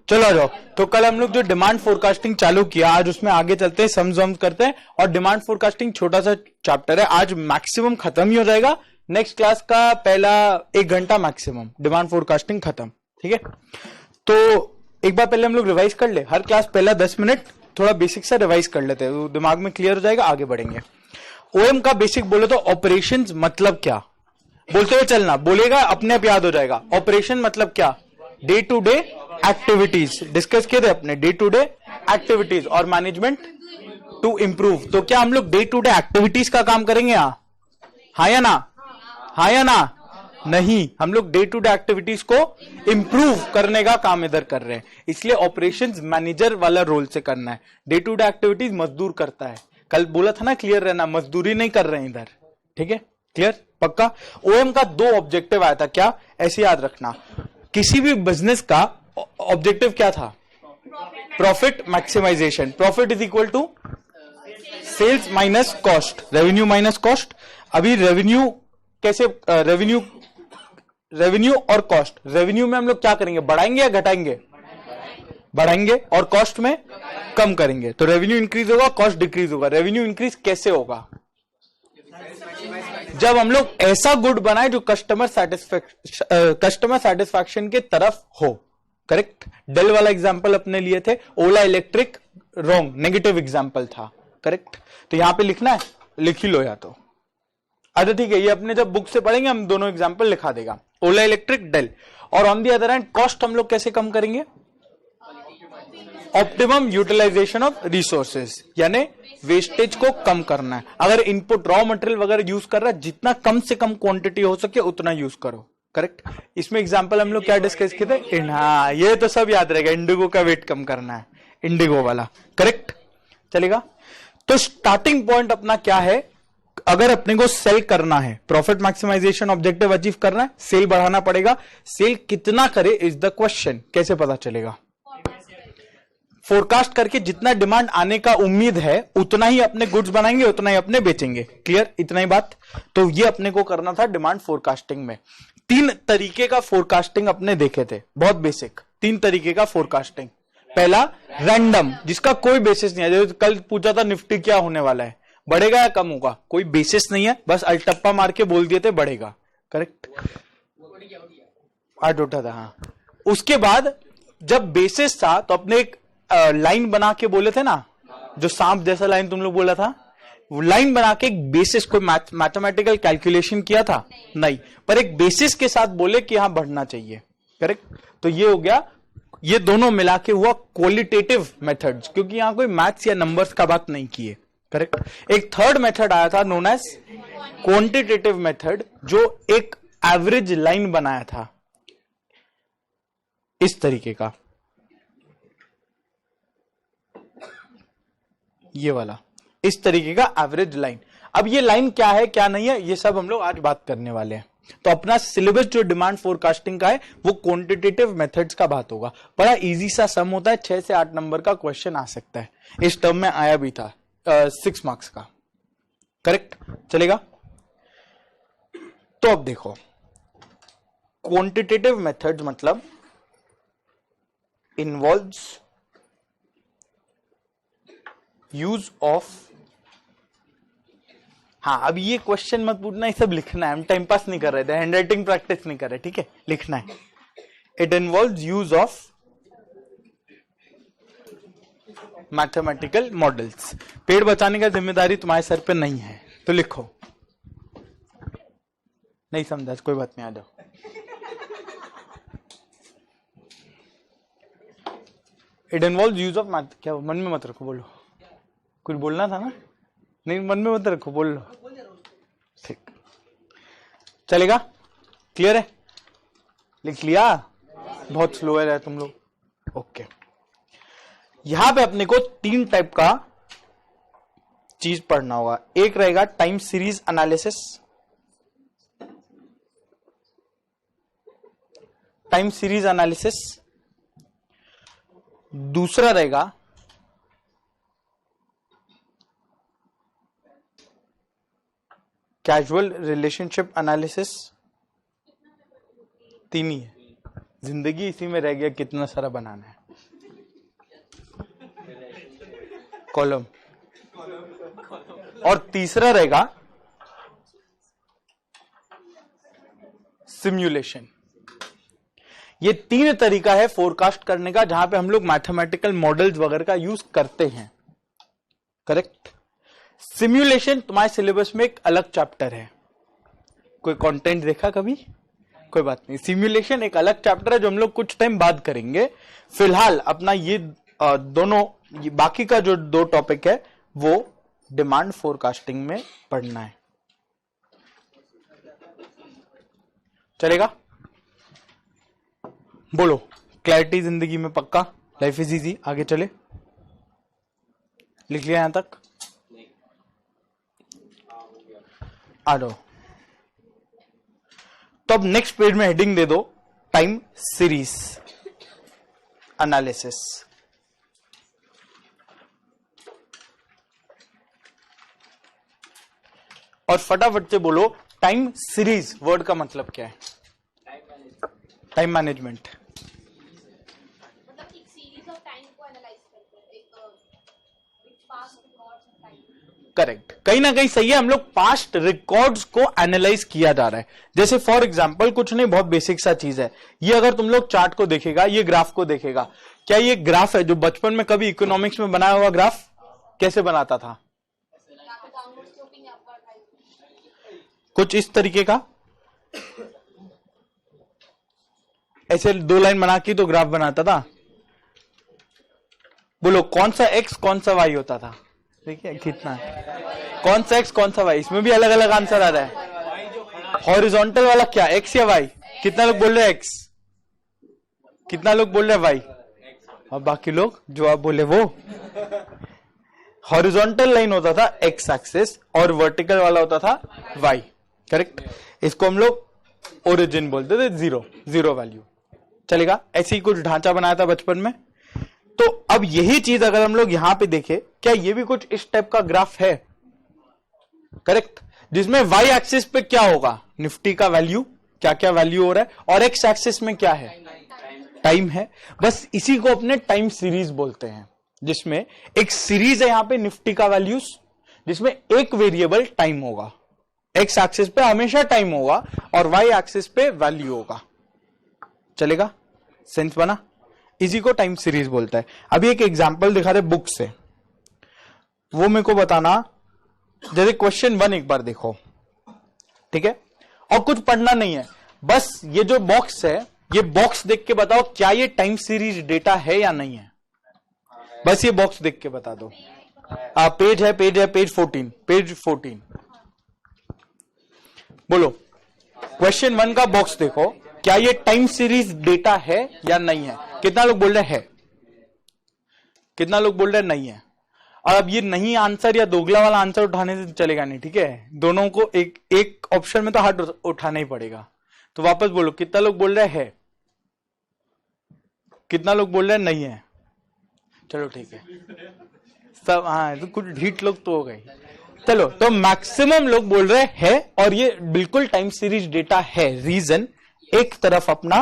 चलो आ जाओ। तो कल हम लोग जो डिमांड फोरकास्टिंग चालू किया, आज उसमें आगे चलते हैं, सम्स करते हैं। और डिमांड फोरकास्टिंग छोटा सा चैप्टर है, आज मैक्सिमम खत्म ही हो जाएगा। नेक्स्ट क्लास का पहला 1 घंटा मैक्सिमम डिमांड फोरकास्टिंग खत्म, ठीक है। तो एक बार पहले हम लोग रिवाइज कर ले, हर क्लास पहला 10 मिनट थोड़ा बेसिक सा रिवाइज कर लेते हैं, तो दिमाग में क्लियर हो जाएगा, आगे बढ़ेंगे। ओएम का बेसिक बोले तो ऑपरेशंस मतलब क्या, बोलते हुए चलना, बोलेगा अपने आप याद हो जाएगा। ऑपरेशन मतलब क्या, day to day activities discuss किए थे अपने, डे टू डे एक्टिविटीज और मैनेजमेंट टू इंप्रूव। तो क्या हम लोग डे टू डे एक्टिविटीज का काम करेंगे यहाँ, हाँ या ना, हाँ या ना, नहीं, हम लोग डे टू डे एक्टिविटीज को इंप्रूव करने का काम इधर कर रहे हैं, इसलिए ऑपरेशंस मैनेजर वाला रोल से करना है। डे टू डे एक्टिविटीज मजदूर करता है, कल बोला था ना, क्लियर रहना, मजदूरी नहीं कर रहे हैं इधर, ठीक है, क्लियर पक्का। ओएम का 2 ऑब्जेक्टिव आया था, क्या, ऐसे याद रखना, किसी भी बिजनेस का ऑब्जेक्टिव क्या था, profit maximisation, profit is equal to sales minus cost, revenue minus cost. अभी रेवेन्यू कैसे, रेवेन्यू और कॉस्ट, रेवेन्यू में हम लोग क्या करेंगे, बढ़ाएंगे या घटाएंगे, बढ़ाएंगे, और कॉस्ट में कम करेंगे, तो रेवेन्यू इंक्रीज होगा, कॉस्ट डिक्रीज होगा। रेवेन्यू इंक्रीज कैसे होगा, जब हम लोग ऐसा गुड बनाए जो कस्टमर सेटिस्फैक्शन के तरफ हो, करेक्ट। डेल वाला एग्जांपल अपने लिए थे, ओला इलेक्ट्रिक रॉन्ग, नेगेटिव एग्जांपल था, करेक्ट। तो यहां पे लिखना है, लिख ही लो या तो, अच्छा ठीक है, ये अपने जब बुक से पढ़ेंगे हम दोनों एग्जांपल लिखा देगा, ओला इलेक्ट्रिक, डेल। और on the other hand cost हम लोग कैसे कम करेंगे, ऑप्टिमम यूटिलाइजेशन ऑफ रिसोर्सेज, यानी वेस्टेज को कम करना है। अगर इनपुट रॉ मटेरियल वगैरह यूज कर रहा है, जितना कम से कम क्वांटिटी हो सके उतना यूज करो, करेक्ट। इसमें एग्जांपल हम लोग क्या डिस्कस किए थे, हाँ ये तो सब याद रहेगा, इंडिगो का वेट कम करना है, इंडिगो वाला, करेक्ट, चलेगा। तो स्टार्टिंग पॉइंट अपना क्या है, अगर अपने को सेल करना है, प्रॉफिट मैक्सिमाइजेशन ऑब्जेक्टिव अचीव करना है, सेल बढ़ाना पड़ेगा। सेल कितना करे इज द क्वेश्चन, कैसे पता चलेगा, फोरकास्ट करके जितना डिमांड आने का उम्मीद है उतना ही अपने गुड्स बनाएंगे, उतना ही अपने बेचेंगे, क्लियर, इतना ही बात। तो ये अपने को करना था डिमांड फोरकास्टिंग में। 3 तरीके का फोरकास्टिंग अपने देखे थे, बहुत बेसिक 3 तरीके का फोरकास्टिंग। पहला रैंडम, जिसका कोई बेसिस नहीं है, जैसे कल पूछा था निफ्टी क्या होने वाला है, बढ़ेगा या कम होगा, कोई बेसिस नहीं है, बस अल्टप्पा मार के बोल दिए थे बढ़ेगा, करेक्ट, आज उठा था, हाँ। उसके बाद जब बेसिस था तो अपने एक लाइन बना के बोले थे ना, जो सांप जैसा लाइन तुम लोग बोला था, वो लाइन बना के एक बेसिस, कोई मैथमेटिकल कैलकुलेशन किया था नहीं, पर एक बेसिस के साथ बोले कि यहां बढ़ना चाहिए, करेक्ट। तो ये हो गया, ये दोनों मिला के हुआ क्वालिटेटिव मेथड्स, क्योंकि यहां कोई मैथ्स या नंबर्स का बात नहीं किए, करेक्ट। एक थर्ड मेथड आया था नोन एज क्वांटिटेटिव मेथड, जो एक एवरेज लाइन बनाया था इस तरीके का, ये वाला, इस तरीके का एवरेज लाइन। अब ये लाइन क्या है क्या नहीं है, ये सब हम लोग आज बात करने वाले हैं। तो अपना सिलेबस जो डिमांड फोरकास्टिंग का है वो क्वांटिटेटिव मेथड्स का बात होगा। बड़ा इजी सा सम होता है, 6 से 8 नंबर का क्वेश्चन आ सकता है, इस टर्म में आया भी था 6 मार्क्स का, करेक्ट, चलेगा। तो अब देखो, क्वांटिटेटिव मेथड्स मतलब इन्वॉल्व्स यूज ऑफ, हाँ अब ये क्वेश्चन मत पूछना, ये सब लिखना है, हम टाइम पास नहीं कर रहे थे, हैंड राइटिंग प्रैक्टिस नहीं कर रहे, ठीक है, लिखना है। It involves use of mathematical models. पेड़ बचाने का जिम्मेदारी तुम्हारे सर पे नहीं है, तो लिखो, नहीं समझा कोई बात नहीं, आ जाओ। It involves use of math, क्या मन में मत रखो, बोलो, कुछ बोलना था ना, नहीं मन में मत रखो, बोल लो, ठीक, चलेगा, क्लियर है, लिख लिया, बहुत स्लो है तुम लोग, ओके। यहां पे अपने को 3 टाइप का चीज पढ़ना होगा। एक रहेगा time series analysis, time series analysis, दूसरा रहेगा कैजुअल रिलेशनशिप एनालिसिस, 3 ही है, जिंदगी इसी में रह गया, कितना सारा बनाना है कॉलम। और तीसरा रहेगा सिम्युलेशन। ये तीन तरीका है फोरकास्ट करने का जहां पे हम लोग मैथमेटिकल मॉडल्स वगैरह का यूज करते हैं। करेक्ट। सिम्युलेशन तुम्हारे सिलेबस में एक अलग चैप्टर है। कोई कंटेंट देखा कभी? कोई बात नहीं, सिम्युलेशन एक अलग चैप्टर है जो हम लोग कुछ टाइम बाद करेंगे। फिलहाल अपना ये दोनों बाकी का जो दो टॉपिक है वो डिमांड फोरकास्टिंग में पढ़ना है। चलेगा? बोलो, क्लैरिटी जिंदगी में पक्का? Life is easy. आगे चले, लिख लिया यहां तक? आ जाओ। तो अब नेक्स्ट पेज में हेडिंग दे दो टाइम सीरीज एनालिसिस। और फटाफट से बोलो टाइम सीरीज वर्ड का मतलब क्या है? Time management. मतलब एक सीरीज ऑफ टाइम को एनालाइज करते हैं, एक past records of time. Correct, कहीं ना कहीं सही है। हम लोग पास्ट रिकॉर्ड्स को एनालाइज किया जा रहा है। जैसे फॉर एग्जांपल, कुछ नहीं, बहुत बेसिक सा चीज है ये। अगर तुम लोग चार्ट को देखेगा, ये ग्राफ को देखेगा, क्या ये ग्राफ है जो बचपन में कभी इकोनॉमिक्स में बनाया हुआ ग्राफ कैसे बनाता था? कुछ इस तरीके का, ऐसे दो लाइन बना के तो ग्राफ बनाता था। बोलो कौन सा एक्स कौन सा वाई होता था? देखिए कितना, कौन सा एक्स कौन सा वाई, इसमें भी अलग अलग आंसर आ रहा है। हॉरिजॉन्टल वाला क्या, एक्स या वाई? कितना लोग बोल रहे हैं एक्स, कितना लोग बोल रहे हैं वाई, और बाकी लोग जो आप बोले वो। हॉरिजॉन्टल लाइन होता था एक्स एक्सिस और वर्टिकल वाला होता था वाई। करेक्ट। इसको हम लोग ओरिजिन बोलते थे, जीरो वैल्यू। चलेगा? ऐसे ही कुछ ढांचा बनाया था बचपन में। तो अब यही चीज अगर हम लोग यहां पे देखें, क्या ये भी कुछ इस टाइप का ग्राफ है? करेक्ट। जिसमें वाई एक्सिस पे क्या होगा, निफ्टी का वैल्यू, क्या क्या वैल्यू हो रहा है, और एक्स एक्सिस में क्या है, टाइम है। बस इसी को अपने टाइम सीरीज बोलते हैं, जिसमें एक सीरीज है यहां पे निफ्टी का वैल्यूज, जिसमें एक वेरिएबल टाइम होगा। एक्स एक्सिस पे हमेशा टाइम होगा और वाई एक्सिस पे वैल्यू होगा। चलेगा? सेंस बना? इसी को टाइम सीरीज बोलता है। अभी एक एग्जांपल दिखा रहे बुक से, वो मेरे को बताना। जैसे क्वेश्चन 1 एक बार देखो, ठीक है? और कुछ पढ़ना नहीं है, बस ये जो बॉक्स है, ये बॉक्स देख के बताओ क्या ये टाइम सीरीज डेटा है या नहीं है। बस ये बॉक्स देख के बता दो। पेज है पेज 14 बोलो, क्वेश्चन 1 का बॉक्स देखो, क्या ये टाइम सीरीज डेटा है या नहीं है? कितना लोग बोल रहे हैं? कितना लोग बोल रहे हैं नहीं है? और अब ये नहीं आंसर या दोगला वाला आंसर उठाने से चलेगा नहीं, ठीक है? दोनों को एक ऑप्शन में तो हाथ उठाना ही पड़ेगा। तो वापस बोलो, कितना लोग बोल रहे हैं? कितना लोग बोल रहे हैं नहीं है? चलो ठीक है, सब हाँ, तो कुछ ढीठ लोग तो हो गए। चलो, तो मैक्सिमम लोग बोल रहे हैं और ये बिल्कुल टाइम सीरीज डेटा है। रीजन, एक तरफ अपना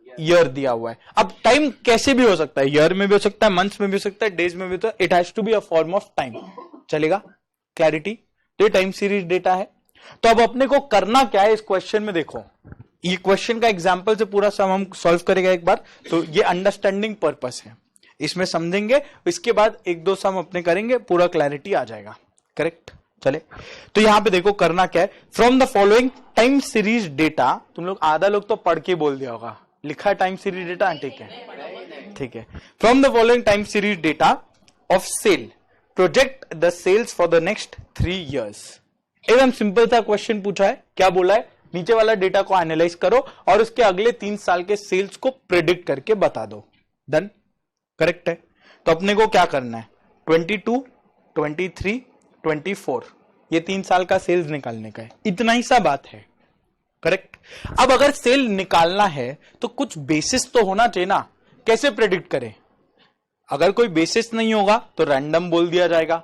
ईयर दिया हुआ है। अब टाइम कैसे भी हो सकता है, ईयर में भी हो सकता है, मंथ्स में भी हो सकता है, डेज में भी। तो it has to be a form of time. चलेगा? क्लैरिटी? तो ये टाइम सीरीज डेटा है। तो अब अपने को करना क्या है इस क्वेश्चन में? देखो, ये क्वेश्चन का एग्जाम्पल से पूरा सम हम सॉल्व करेगा एक बार। तो ये अंडरस्टैंडिंग पर्पस है, इसमें समझेंगे, इसके बाद एक दो सम अपने करेंगे, पूरा क्लैरिटी आ जाएगा। करेक्ट? चले, तो यहां पे देखो करना क्या है। From the following time series data, तुम लोग आधा लोग तो पढ़ के बोल दिया होगा, लिखा है टाइम सीरीज डेटा, ठीक है, ठीक है। From the following time series data of sale, project the sales for the next 3 years। एकदम सिंपल सा क्वेश्चन पूछा है। क्या बोला है? नीचे वाला डेटा को एनालाइज करो और उसके अगले 3 साल के सेल्स को प्रेडिक्ट करके बता दो। डन? करेक्ट है। तो अपने को क्या करना है? 22, 23, 24, ये 3 साल का सेल्स निकालने का है। इतना ही सा बात है। करेक्ट? अब अगर सेल निकालना है तो कुछ बेसिस तो होना चाहिए ना। कैसे प्रेडिक्ट करें? अगर कोई बेसिस नहीं होगा तो रैंडम बोल दिया जाएगा।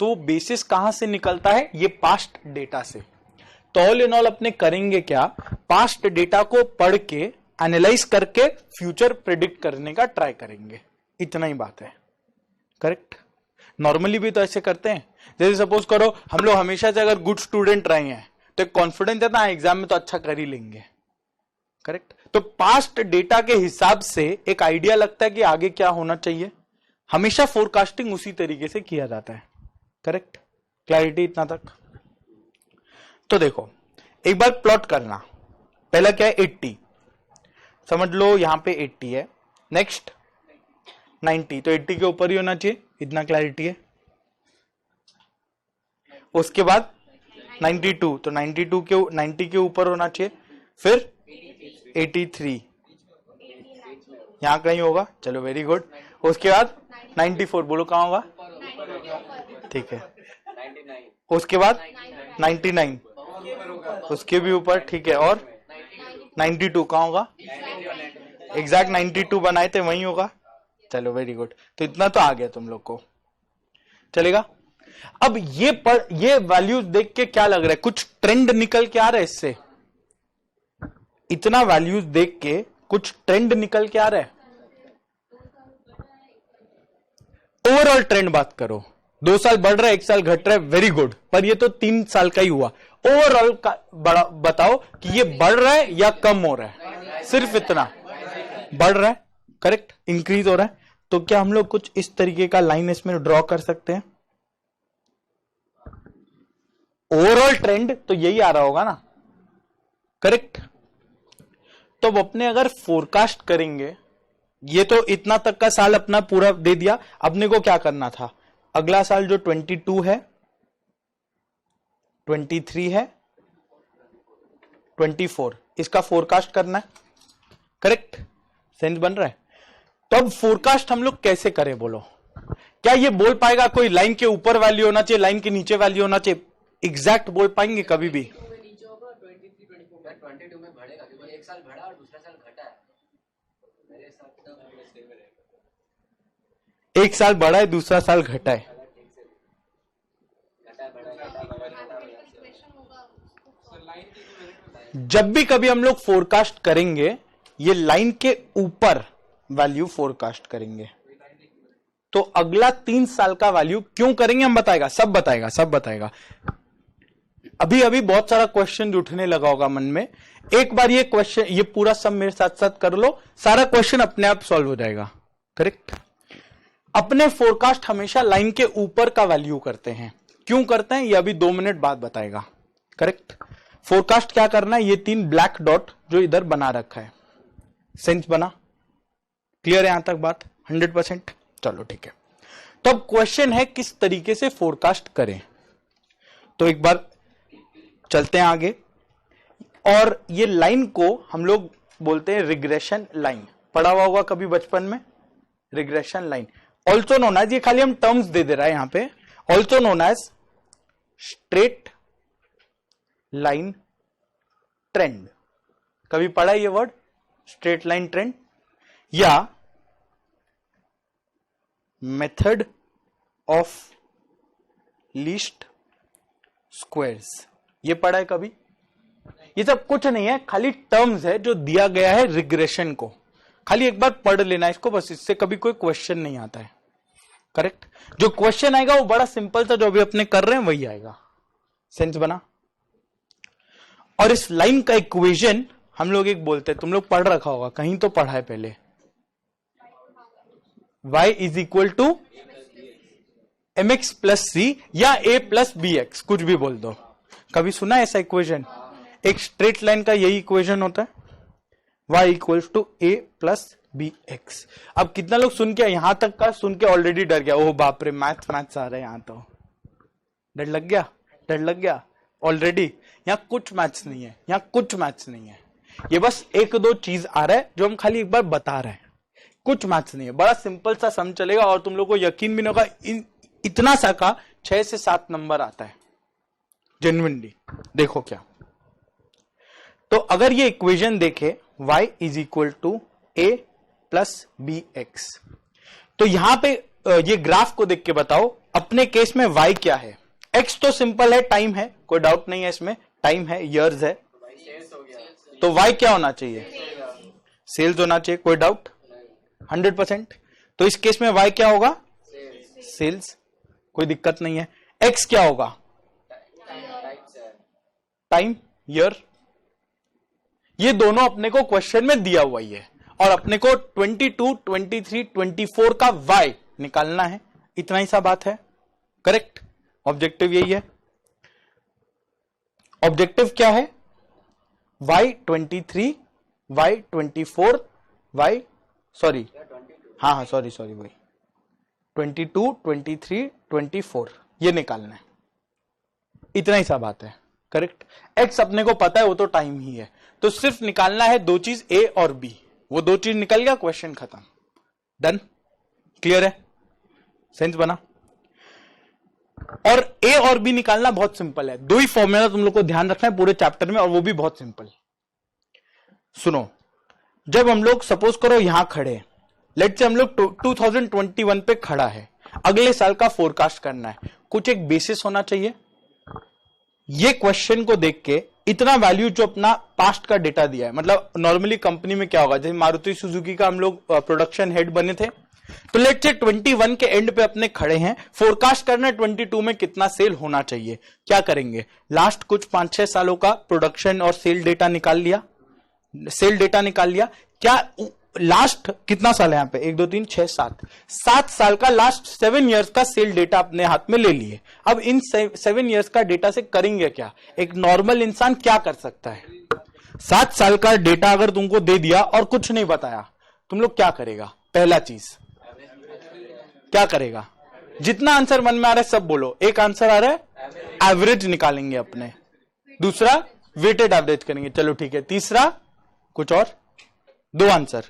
तो बेसिस कहां से निकलता है? ये पास्ट डेटा से। तो ऑल इन ऑल अपने करेंगे क्या? पास्ट डेटा को पढ़ के एनालाइज करके फ्यूचर प्रिडिक्ट करने का ट्राई करेंगे, इतना ही बात है। करेक्ट। नॉर्मली भी तो ऐसे करते हैं। जैसे सपोज करो हम लोग हमेशा से अगर गुड स्टूडेंट रहे हैं तो एक कॉन्फिडेंस है ना एग्जाम में तो अच्छा कर ही लेंगे। करेक्ट। तो पास्ट डेटा के हिसाब से एक आइडिया लगता है कि आगे क्या होना चाहिए, हमेशा फोरकास्टिंग उसी तरीके से किया जाता है। करेक्ट। क्लैरिटी इतना तक। तो देखो एक बार प्लॉट करना, पहला क्या है 80, समझ लो यहां पे 80 है, नेक्स्ट 90, तो 80 के ऊपर ही होना चाहिए, इतना क्लैरिटी है। उसके बाद 92, तो 90 के ऊपर होना चाहिए, फिर 83 यहां कहीं होगा, चलो वेरी गुड। उसके बाद 94, बोलो कहां होगा, ठीक है। उसके बाद 99, उसके भी ऊपर, ठीक है। और 92 कहां होगा, एग्जैक्ट 92 बनाए थे वही होगा, चलो वेरी गुड। तो इतना तो आ गया तुम लोग को, चलेगा। अब ये वैल्यूज देख के क्या लग रहा है, कुछ ट्रेंड निकल के आ रहा है इससे, इतना वैल्यूज देख के कुछ ट्रेंड निकल के आ रहा है। ओवरऑल ट्रेंड बात करो, 2 साल बढ़ रहा है 1 साल घट रहा है, वेरी गुड, पर ये तो 3 साल का ही हुआ। ओवरऑल का बताओ कि ये बढ़ रहा है या कम हो रहा है, सिर्फ इतना बढ़ रहा है। करेक्ट, इंक्रीज हो रहा है। तो क्या हम लोग कुछ इस तरीके का लाइन इसमें ड्रॉ कर सकते हैं? ओवरऑल ट्रेंड तो यही आ रहा होगा ना। करेक्ट। तो अब अपने अगर फोरकास्ट करेंगे, ये तो इतना तक का साल अपना पूरा दे दिया, अपने को क्या करना था, अगला साल जो 22 है, 23 है, 24, इसका फोरकास्ट करना है। करेक्ट, सेंस बन रहा है। तो अब फोरकास्ट हम लोग कैसे करें बोलो? क्या ये बोल पाएगा कोई लाइन के ऊपर वैल्यू होना चाहिए, लाइन के नीचे वैल्यू होना चाहिए, एग्जैक्ट बोल पाएंगे कभी भी? 22 में बढ़ेगा क्योंकि 1 साल बढ़ा और दूसरा साल घटा है। मेरे हिसाब से 1 साल बढ़ा है, दूसरा साल घटा है। जब भी कभी हम लोग फोरकास्ट करेंगे, ये लाइन के ऊपर वैल्यू फोरकास्ट करेंगे। तो अगला 3 साल का वैल्यू क्यों करेंगे हम बताएगा, सब बताएगा। अभी अभी बहुत सारा क्वेश्चन उठने लगा होगा मन में, एक बार ये क्वेश्चन, ये पूरा सब मेरे साथ साथ कर लो, सारा क्वेश्चन अपने आप सॉल्व हो जाएगा। करेक्ट। अपने फोरकास्ट हमेशा लाइन के ऊपर का वैल्यू करते हैं, क्यों करते हैं ये अभी 2 मिनट बाद बताएगा। करेक्ट। फोरकास्ट क्या करना है, ये 3 ब्लैक डॉट जो इधर बना रखा है, सेंस बना, क्लियर है यहां तक बात 100%? चलो ठीक है। तो अब क्वेश्चन है किस तरीके से फोरकास्ट करें। तो एक बार चलते हैं आगे, और ये लाइन को हम लोग बोलते हैं रिग्रेशन लाइन, पढ़ा हुआ होगा कभी बचपन में, regression line also known as, ये खाली हम टर्म्स दे रहा है यहां पे, also known as straight line trend. कभी पढ़ा ये वर्ड, स्ट्रेट लाइन ट्रेंड, या मेथड ऑफ लीस्ट स्क्वायर्स, ये पढ़ा है कभी? ये सब कुछ नहीं है, खाली टर्म्स है जो दिया गया है रिग्रेशन को, खाली एक बार पढ़ लेना इसको बस, इससे कभी कोई क्वेश्चन नहीं आता है। करेक्ट। जो क्वेश्चन आएगा वो बड़ा सिंपल सा, जो अभी अपने कर रहे हैं वही आएगा, सेंस बना। और इस लाइन का इक्वेशन हम लोग एक बोलते हैं, तुम लोग पढ़ रखा होगा कहीं तो पढ़ा है पहले, y is equal to mx plus C या a प्लस bx, कुछ भी बोल दो। कभी सुना है ऐसा इक्वेशन? एक स्ट्रेट लाइन का यही इक्वेशन होता है, y equals to a plus bx। अब कितना लोग सुन के, यहां तक का सुन के ऑलरेडी डर गया, ओह बाप रे मैथ्स आ रहे हैं यहां, तो डर लग गया ऑलरेडी। यहाँ कुछ मैथ्स नहीं है, यहाँ कुछ मैथ्स नहीं है, ये बस 1-2 चीज आ रहा है जो हम खाली एक बार बता रहे हैं, कुछ मैथ्स नहीं है, बड़ा सिंपल सा सम चलेगा और तुम लोग को यकीन भी नहीं होगा, इतना सा का 6 से 7 नंबर आता है जेन्युइनली। देखो क्या, तो अगर ये इक्वेशन देखे y is equal to a plus B X, तो यहां पे ये ग्राफ को देख के बताओ अपने केस में y क्या है। x तो सिंपल है, टाइम है, कोई डाउट नहीं है इसमें, टाइम है, इयर्स है, तो y क्या होना चाहिए? सेल्स होना चाहिए, कोई डाउट? 100%। तो इस केस में y क्या होगा? सेल्स, कोई दिक्कत नहीं है। x क्या होगा? Time, year. ये दोनों अपने को क्वेश्चन में दिया हुआ ही है और अपने को 22, 23, 24 का y निकालना है। इतना ही सा बात है, करेक्ट? ऑब्जेक्टिव यही है। ऑब्जेक्टिव क्या है? y23, y24, y सॉरी हाँ सॉरी वही 22, 23, 24 ये निकालना है। इतना ही सा बात है, करेक्ट? x अपने को पता है, वो तो टाइम ही है, तो सिर्फ निकालना है दो चीज a और b। वो दो चीज निकल गया, क्वेश्चन खत्म, डन। क्लियर है? सेंस बना? और a और b निकालना बहुत सिंपल है। दो ही फॉर्मूला तुम लोग को ध्यान रखना है पूरे चैप्टर में, और वो भी बहुत सिंपल। सुनो, जब हम लोग सपोज करो यहां खड़े, लेट्स से हम लोग 2021 पे खड़ा है, अगले साल का फोरकास्ट करना है, कुछ एक बेसिस होना चाहिए। ये क्वेश्चन को देख के इतना वैल्यू जो अपना पास्ट का डेटा दिया है, मतलब नॉर्मली कंपनी में क्या होगा, जैसे मारुति सुजुकी का हम लोग प्रोडक्शन हेड बने थे, तो लेट्स से 21 के एंड पे अपने खड़े हैं, फोरकास्ट करना है 22 में कितना सेल होना चाहिए। क्या करेंगे? लास्ट कुछ 5-6 सालों का प्रोडक्शन और सेल डेटा निकाल लिया, क्या लास्ट कितना साल है यहाँ पे? 1 2 3 6 7 साल का, लास्ट 7 इयर्स का सेल डेटा अपने हाथ में ले लिए। अब इन 7 इयर्स का डेटा से करेंगे क्या? एक नॉर्मल इंसान क्या कर सकता है? 7 साल का डेटा अगर तुमको दे दिया और कुछ नहीं बताया, तुम लोग क्या करेगा? पहला चीज क्या करेगा? जितना आंसर मन में आ रहा है सब बोलो। एक आंसर आ रहा है एवरेज निकालेंगे अपने, दूसरा वेटेड एवरेज करेंगे, चलो ठीक है, तीसरा कुछ और, 2 आंसर,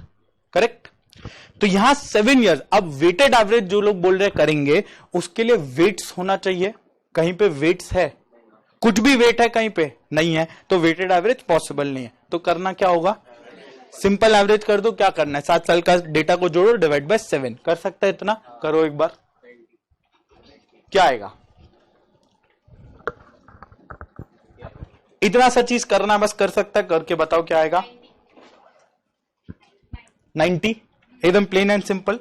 करेक्ट? तो यहां 7 इयर्स, अब वेटेड एवरेज जो लोग बोल रहे करेंगे, उसके लिए वेट्स होना चाहिए। कहीं पे वेट्स है? कुछ भी वेट है कहीं पे नहीं है, तो वेटेड एवरेज पॉसिबल नहीं है। तो करना क्या होगा? सिंपल एवरेज कर दो। क्या करना है? 7 साल का डेटा को जोड़ो, डिवाइड बाय 7। कर सकता है इतना? करो एक बार, क्या आएगा? इतना सा चीज करना बस, कर सकता है, करके बताओ क्या आएगा? 90, एकदम प्लेन एंड सिंपल।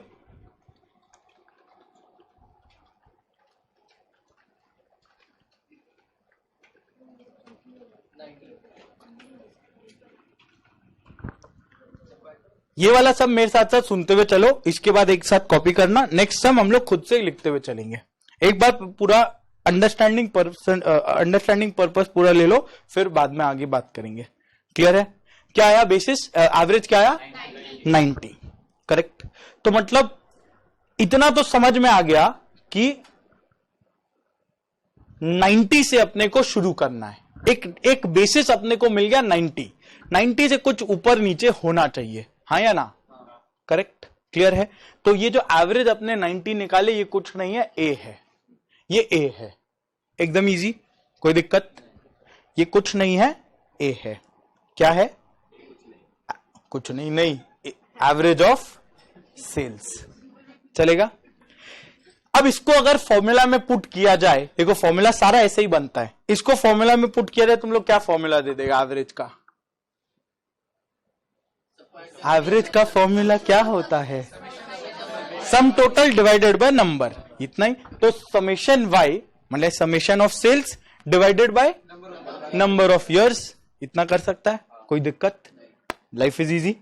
ये वाला सब मेरे साथ साथ सुनते हुए चलो, इसके बाद एक साथ कॉपी करना। नेक्स्ट सम हम लोग खुद से ही लिखते हुए चलेंगे। एक बार पूरा अंडरस्टैंडिंग पर्पस पूरा ले लो, फिर बाद में आगे बात करेंगे। क्लियर है? क्या आया बेसिस? एवरेज क्या आया? 90, करेक्ट? तो मतलब इतना तो समझ में आ गया कि 90 से अपने को शुरू करना है। एक बेसिस अपने को मिल गया 90 से कुछ ऊपर नीचे होना चाहिए, हाँ या ना? करेक्ट? क्लियर है? तो ये जो एवरेज अपने 90 निकाले, ये कुछ नहीं है, ए है। ये ए है, एकदम इजी, कोई दिक्कत? ये कुछ नहीं है, ए है। क्या है? कुछ नहीं, एवरेज ऑफ सेल्स। चलेगा? अब इसको अगर फॉर्मूला में पुट किया जाए, देखो फॉर्मूला सारा ऐसे ही बनता है, इसको फॉर्मूला में पुट किया जाए, तुम लोग क्या फॉर्मूला दे देगा एवरेज का? एवरेज का फॉर्मूला क्या होता है? Sum total divided by number, इतना ही। तो समेशन वाई मतलब summation of sales divided by number of years, इतना कर सकता है, कोई दिक्कत? Life is easy.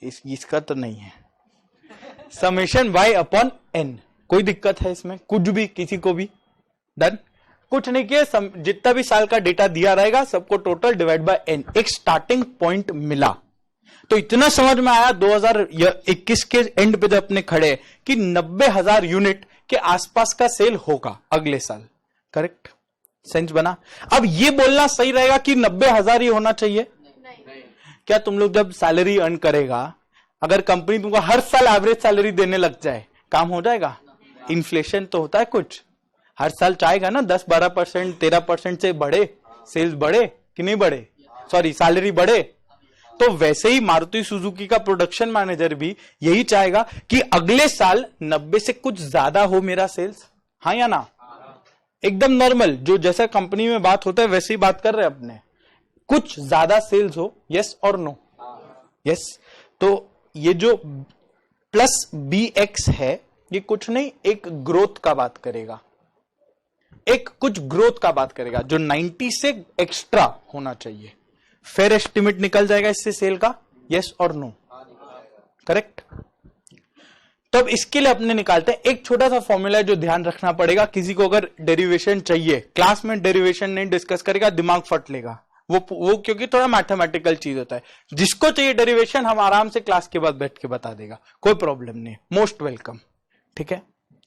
इसका तो नहीं है। समेशन y अपॉन n, कोई दिक्कत है इसमें? कुछ भी, किसी को भी, डन। कुछ नहीं किया, जितना भी साल का डेटा दिया रहेगा सबको टोटल डिवाइड बाय n, एक स्टार्टिंग पॉइंट मिला। तो इतना समझ में आया 2021 के एंड पे जब अपने खड़े कि 90,000 यूनिट के आसपास का सेल होगा अगले साल, करेक्ट? सेंस बना? अब ये बोलना सही रहेगा कि 90,000 ही होना चाहिए? क्या तुम लोग जब सैलरी अर्न करेगा, अगर कंपनी तुमको हर साल एवरेज सैलरी देने लग जाए, काम हो जाएगा? इन्फ्लेशन तो होता है कुछ, हर साल चाहेगा ना 10-12%, 13% से बढ़े, सेल्स बढ़े कि नहीं बढ़े, सॉरी सैलरी बढ़े। तो वैसे ही मारुति सुजुकी का प्रोडक्शन मैनेजर भी यही चाहेगा कि अगले साल 90 से कुछ ज्यादा हो मेरा सेल्स, हाँ या ना? एकदम नॉर्मल, जो जैसा कंपनी में बात होता है वैसे ही बात कर रहे हैं अपने। कुछ ज्यादा सेल्स हो, यस और नो? यस। तो ये जो प्लस बी एक्स है ये कुछ नहीं, एक ग्रोथ का बात करेगा, एक कुछ ग्रोथ का बात करेगा जो 90 से एक्स्ट्रा होना चाहिए। फेयर एस्टिमेट निकल जाएगा इससे सेल का, यस और नो? करेक्ट। तब इसके लिए अपने निकालते हैं एक छोटा सा फॉर्मूला जो ध्यान रखना पड़ेगा। किसी को अगर डेरिवेशन चाहिए, क्लास में डेरिवेशन नहीं डिस्कस करेगा, दिमाग फट लेगा वो क्योंकि थोड़ा मैथमेटिकल चीज होता है। जिसको चाहिए डेरिवेशन हम आराम से क्लास के बाद बैठ के बता देगा, कोई प्रॉब्लम नहीं, मोस्ट वेलकम। ठीक है,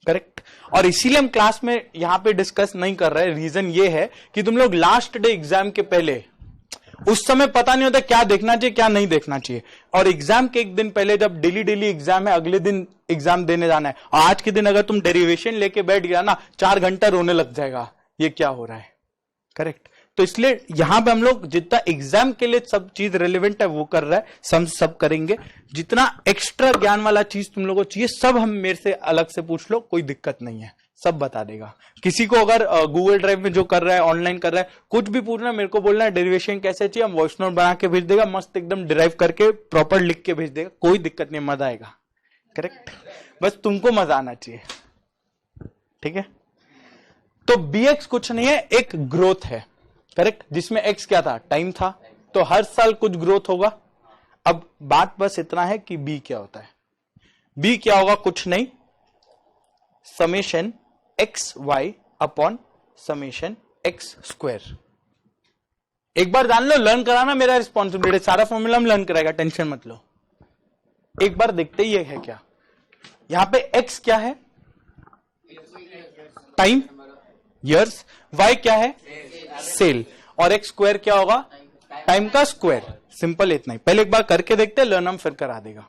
करेक्ट। और इसीलिए हम क्लास में यहां पे डिस्कस नहीं कर रहे, रीजन ये है कि तुम लोग लास्ट डे एग्जाम के पहले उस समय पता नहीं होता क्या देखना चाहिए क्या नहीं देखना चाहिए, और एग्जाम के एक दिन पहले जब डेली एग्जाम है, अगले दिन एग्जाम देने जाना है, और आज के दिन अगर तुम डेरिवेशन लेके बैठ गया ना, 4 घंटा रोने लग जाएगा ये क्या हो रहा है। करेक्ट। तो इसलिए यहां पे हम लोग जितना एग्जाम के लिए सब चीज रेलिवेंट है वो कर रहा है, सब करेंगे। जितना एक्स्ट्रा ज्ञान वाला चीज तुम लोगों को चाहिए सब हम मेरे से अलग से पूछ लो, कोई दिक्कत नहीं है, सब बता देगा। किसी को अगर गूगल ड्राइव में जो कर रहा है, ऑनलाइन कर रहा है, कुछ भी पूछना मेरे को बोलना है डेरिवेशन कैसे चाहिए, हम वॉइस नोट बना के भेज देगा, मस्त एकदम डिराइव करके प्रॉपर लिख के भेज देगा, कोई दिक्कत नहीं, मजा आएगा। करेक्ट, बस तुमको मजा आना चाहिए। ठीक है, तो bx कुछ नहीं है, एक ग्रोथ है। करेक्ट, जिसमें x क्या था, टाइम था, तो हर साल कुछ ग्रोथ होगा। अब बात बस इतना है कि b क्या होता है। b क्या होगा, कुछ नहीं, summation x Y upon summation x square. एक बार जान लो, लर्न कराना मेरा रिस्पॉन्सिबिलिटी, सारा फॉर्मूला हम लर्न कराएगा, टेंशन मत लो। एक बार देखते ही है क्या, यहां पे x क्या है, टाइम, ईयर्स, y क्या है, सेल, और x स्क्वायर क्या होगा, टाइम का स्क्वायर। सिंपल इतना ही, पहले एक बार करके देखते हैं, लर्न हम फिर करा देगा।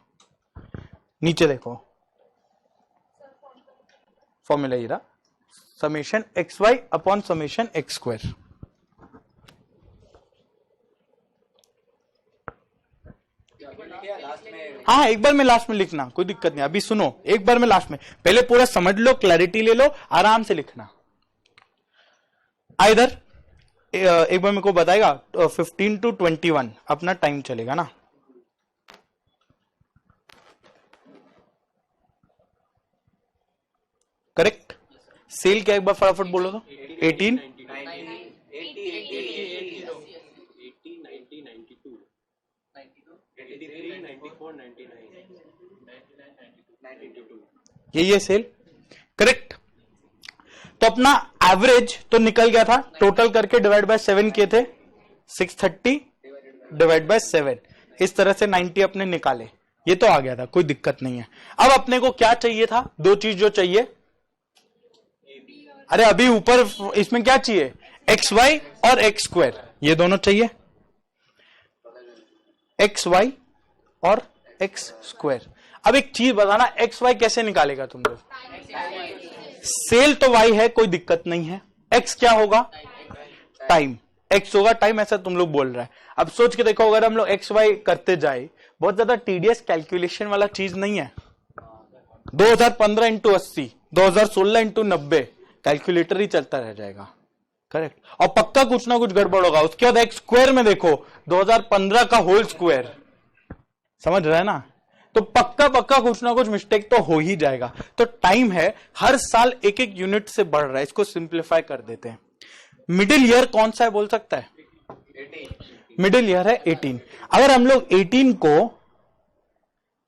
नीचे देखो फॉर्मूला ये रहा, summation x Y upon summation x square. हाँ, एक बार में लास्ट में लिखना, कोई दिक्कत नहीं, अभी सुनो, एक बार में लास्ट में, पहले पूरा समझ लो, क्लैरिटी ले लो, आराम से लिखना। इधर एक बार मेरे को बताएगा 15 to 21 अपना टाइम चलेगा ना। करेक्ट, सेल क्या, एक बार फटाफट बोलो तो, 18 यही है सेल। करेक्ट, तो अपना एवरेज तो निकल गया था, टोटल करके डिवाइड बाय 7 किए थे, 630 डिवाइड बाय 7, इस तरह से 90 अपने निकाले, ये तो आ गया था, कोई दिक्कत नहीं है। अब अपने को क्या चाहिए था, दो चीज जो चाहिए, अरे अभी ऊपर इसमें क्या चाहिए, एक्स वाई और एक्स स्क्वायर, ये दोनों चाहिए, एक्स वाई और एक्स स्क्वायर। अब एक चीज बताना, एक्स वाई कैसे निकालेगा तुम लोग, सेल तो वाई है, कोई दिक्कत नहीं है, एक्स क्या होगा, टाइम, एक्स होगा टाइम, ऐसा तुम लोग बोल रहा है। अब सोच के देखो, अगर हम लोग एक्स वाई करते जाए, बहुत ज्यादा टीडीएस कैलकुलेशन वाला चीज नहीं है। 2015 इंटू 80, 2016 इंटू 90, कैलकुलेटर ही चलता रह जाएगा। करेक्ट, और पक्का कुछ ना कुछ गड़बड़ होगा। उसके बाद एक्स स्क्वायर में देखो 2015 का होल स्क्वायर, समझ रहे हैं ना, तो पक्का कुछ ना कुछ मिस्टेक तो हो ही जाएगा। तो टाइम है, हर साल एक एक यूनिट से बढ़ रहा है, इसको सिंप्लीफाई कर देते हैं। मिडिल ईयर कौन सा है बोल सकता है, मिडिल ईयर है 18। अगर हम लोग 18 को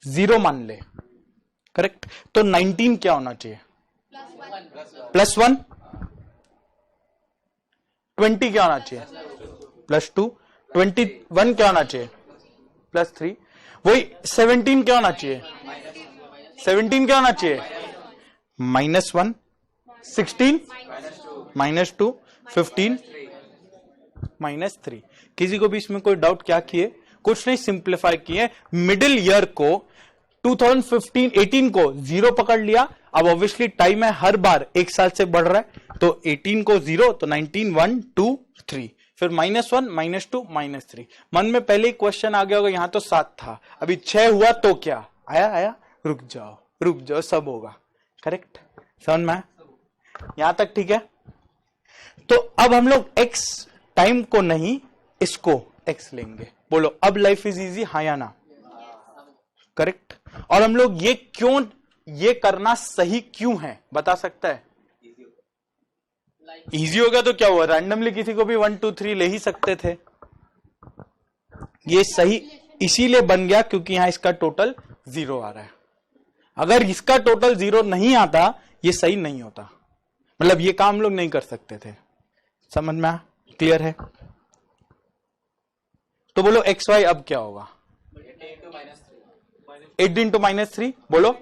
0 मान ले, करेक्ट, तो 19 क्या होना चाहिए, +1, 20 क्या होना चाहिए, +2, 21 क्या होना चाहिए, +3, वही 17 क्या होना चाहिए, 17 क्या होना चाहिए, -1, 16 -2, 15 -3। किसी को भी इसमें कोई डाउट क्या किए, कुछ नहीं, सिंप्लीफाई किए। मिडिल ईयर को 18 को 0 पकड़ लिया। अब ऑब्वियसली टाइम है, हर बार एक साल से बढ़ रहा है, तो 18 को 0, तो 19 1 2 3, फिर -1 -2 -3। मन में पहले ही क्वेश्चन आ गया होगा, यहां तो 7 था, अभी 6 हुआ तो क्या आया, रुक जाओ सब होगा। करेक्ट, समझ में, यहां तक ठीक है। तो अब हम लोग x टाइम को नहीं, इसको x लेंगे। बोलो अब लाइफ इज इजी, हाँ या ना? करेक्ट। और हम लोग ये करना सही क्यों है बता सकता है? इजी हो गया तो क्या हुआ, रैंडमली किसी को भी 1 2 3 ले ही सकते थे। ये सही इसीलिए बन गया क्योंकि यहां इसका टोटल 0 आ रहा है। अगर इसका टोटल 0 नहीं आता ये सही नहीं होता, मतलब ये काम लोग नहीं कर सकते थे। समझ में क्लियर है? तो बोलो एक्स वाई अब क्या होगा? 8 इंटू -3 बोलो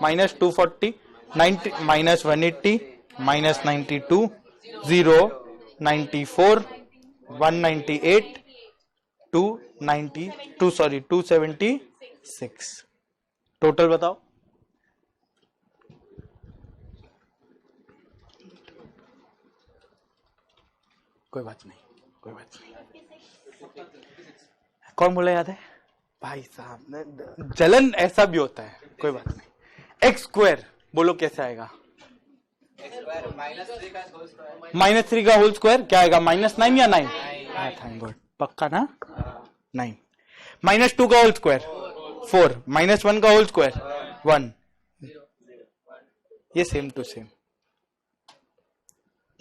-240 90 -180 -92 0 94 198 276। टोटल बताओ। कोई बात नहीं, कोई बात नहीं। कौन बोला याद है? भाई साहब जलन ऐसा भी होता है, कोई बात नहीं। एक्स स्क्वायर बोलो कैसे आएगा? -3 का होल स्क्वायर क्या आएगा? -9 या 9? थैंक गॉड, पक्का ना? 9 -2 का होल स्क्वायर 4 -1 का होल स्क्वायर 1। ये सेम टू सेम।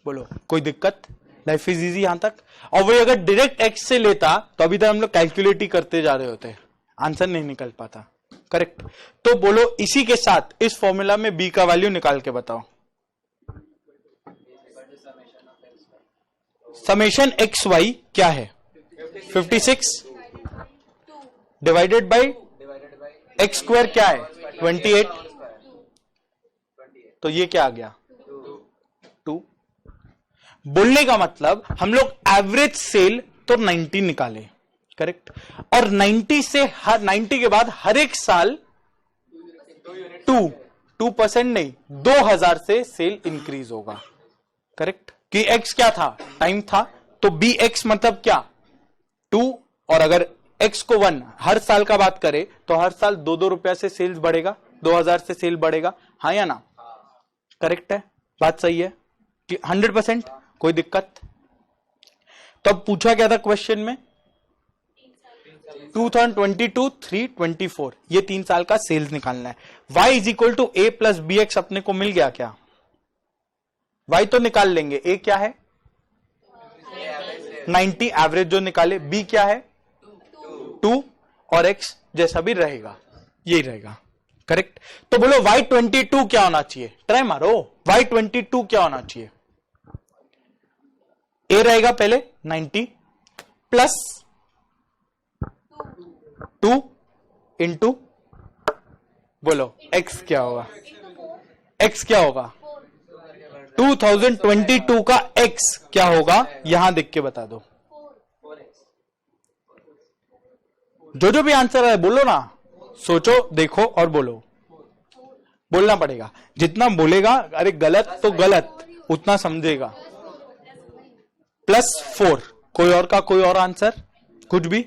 बोलो कोई दिक्कत? लाइफ इज इजी यहां तक। और वही अगर डायरेक्ट एक्स से लेता तो अभी तक हम लोग कैलकुलेट ही करते जा रहे होते, आंसर नहीं निकल पाता। करेक्ट। तो बोलो इसी के साथ इस फॉर्मूला में बी का वैल्यू निकाल के बताओ। समेशन एक्स वाई क्या है? 56 डिवाइडेड बाई एक्स स्क्वायर क्या है? 28। तो ये क्या आ गया? 2। बोलने का मतलब हम लोग एवरेज सेल तो 90 निकाले, करेक्ट। और 90 से 90 के बाद हर एक साल 2% नहीं 2000 से सेल इंक्रीज होगा, करेक्ट। कि x क्या था? टाइम था, तो बी एक्स मतलब क्या? 2। और अगर x को 1 हर साल का बात करें तो हर साल 2-2 रुपया से सेल्स बढ़ेगा, 2000 से सेल बढ़ेगा, हाँ या ना? करेक्ट है, बात सही है कि 100%? कोई दिक्कत? तो अब पूछा क्या था क्वेश्चन में? 2022 3 24 ये 3 साल का सेल्स निकालना है। y is equal to A plus B X अपने को मिल गया क्या? y तो निकाल लेंगे, a क्या है? 90 एवरेज जो निकाले, b क्या है? 2 और x जैसा भी रहेगा, यही रहेगा, करेक्ट। तो बोलो y22 क्या होना चाहिए? ट्राई मारो, y22 क्या होना चाहिए? a रहेगा पहले 90 प्लस 2 इंटू बोलो x क्या होगा? x क्या होगा? 2022 का x क्या होगा? यहां देख के बता दो। जो भी आंसर है बोलो ना, सोचो देखो और बोलो। बोलना पड़ेगा, जितना बोलेगा अरे गलत तो गलत उतना समझेगा। +4 कोई और का कोई और आंसर कुछ भी?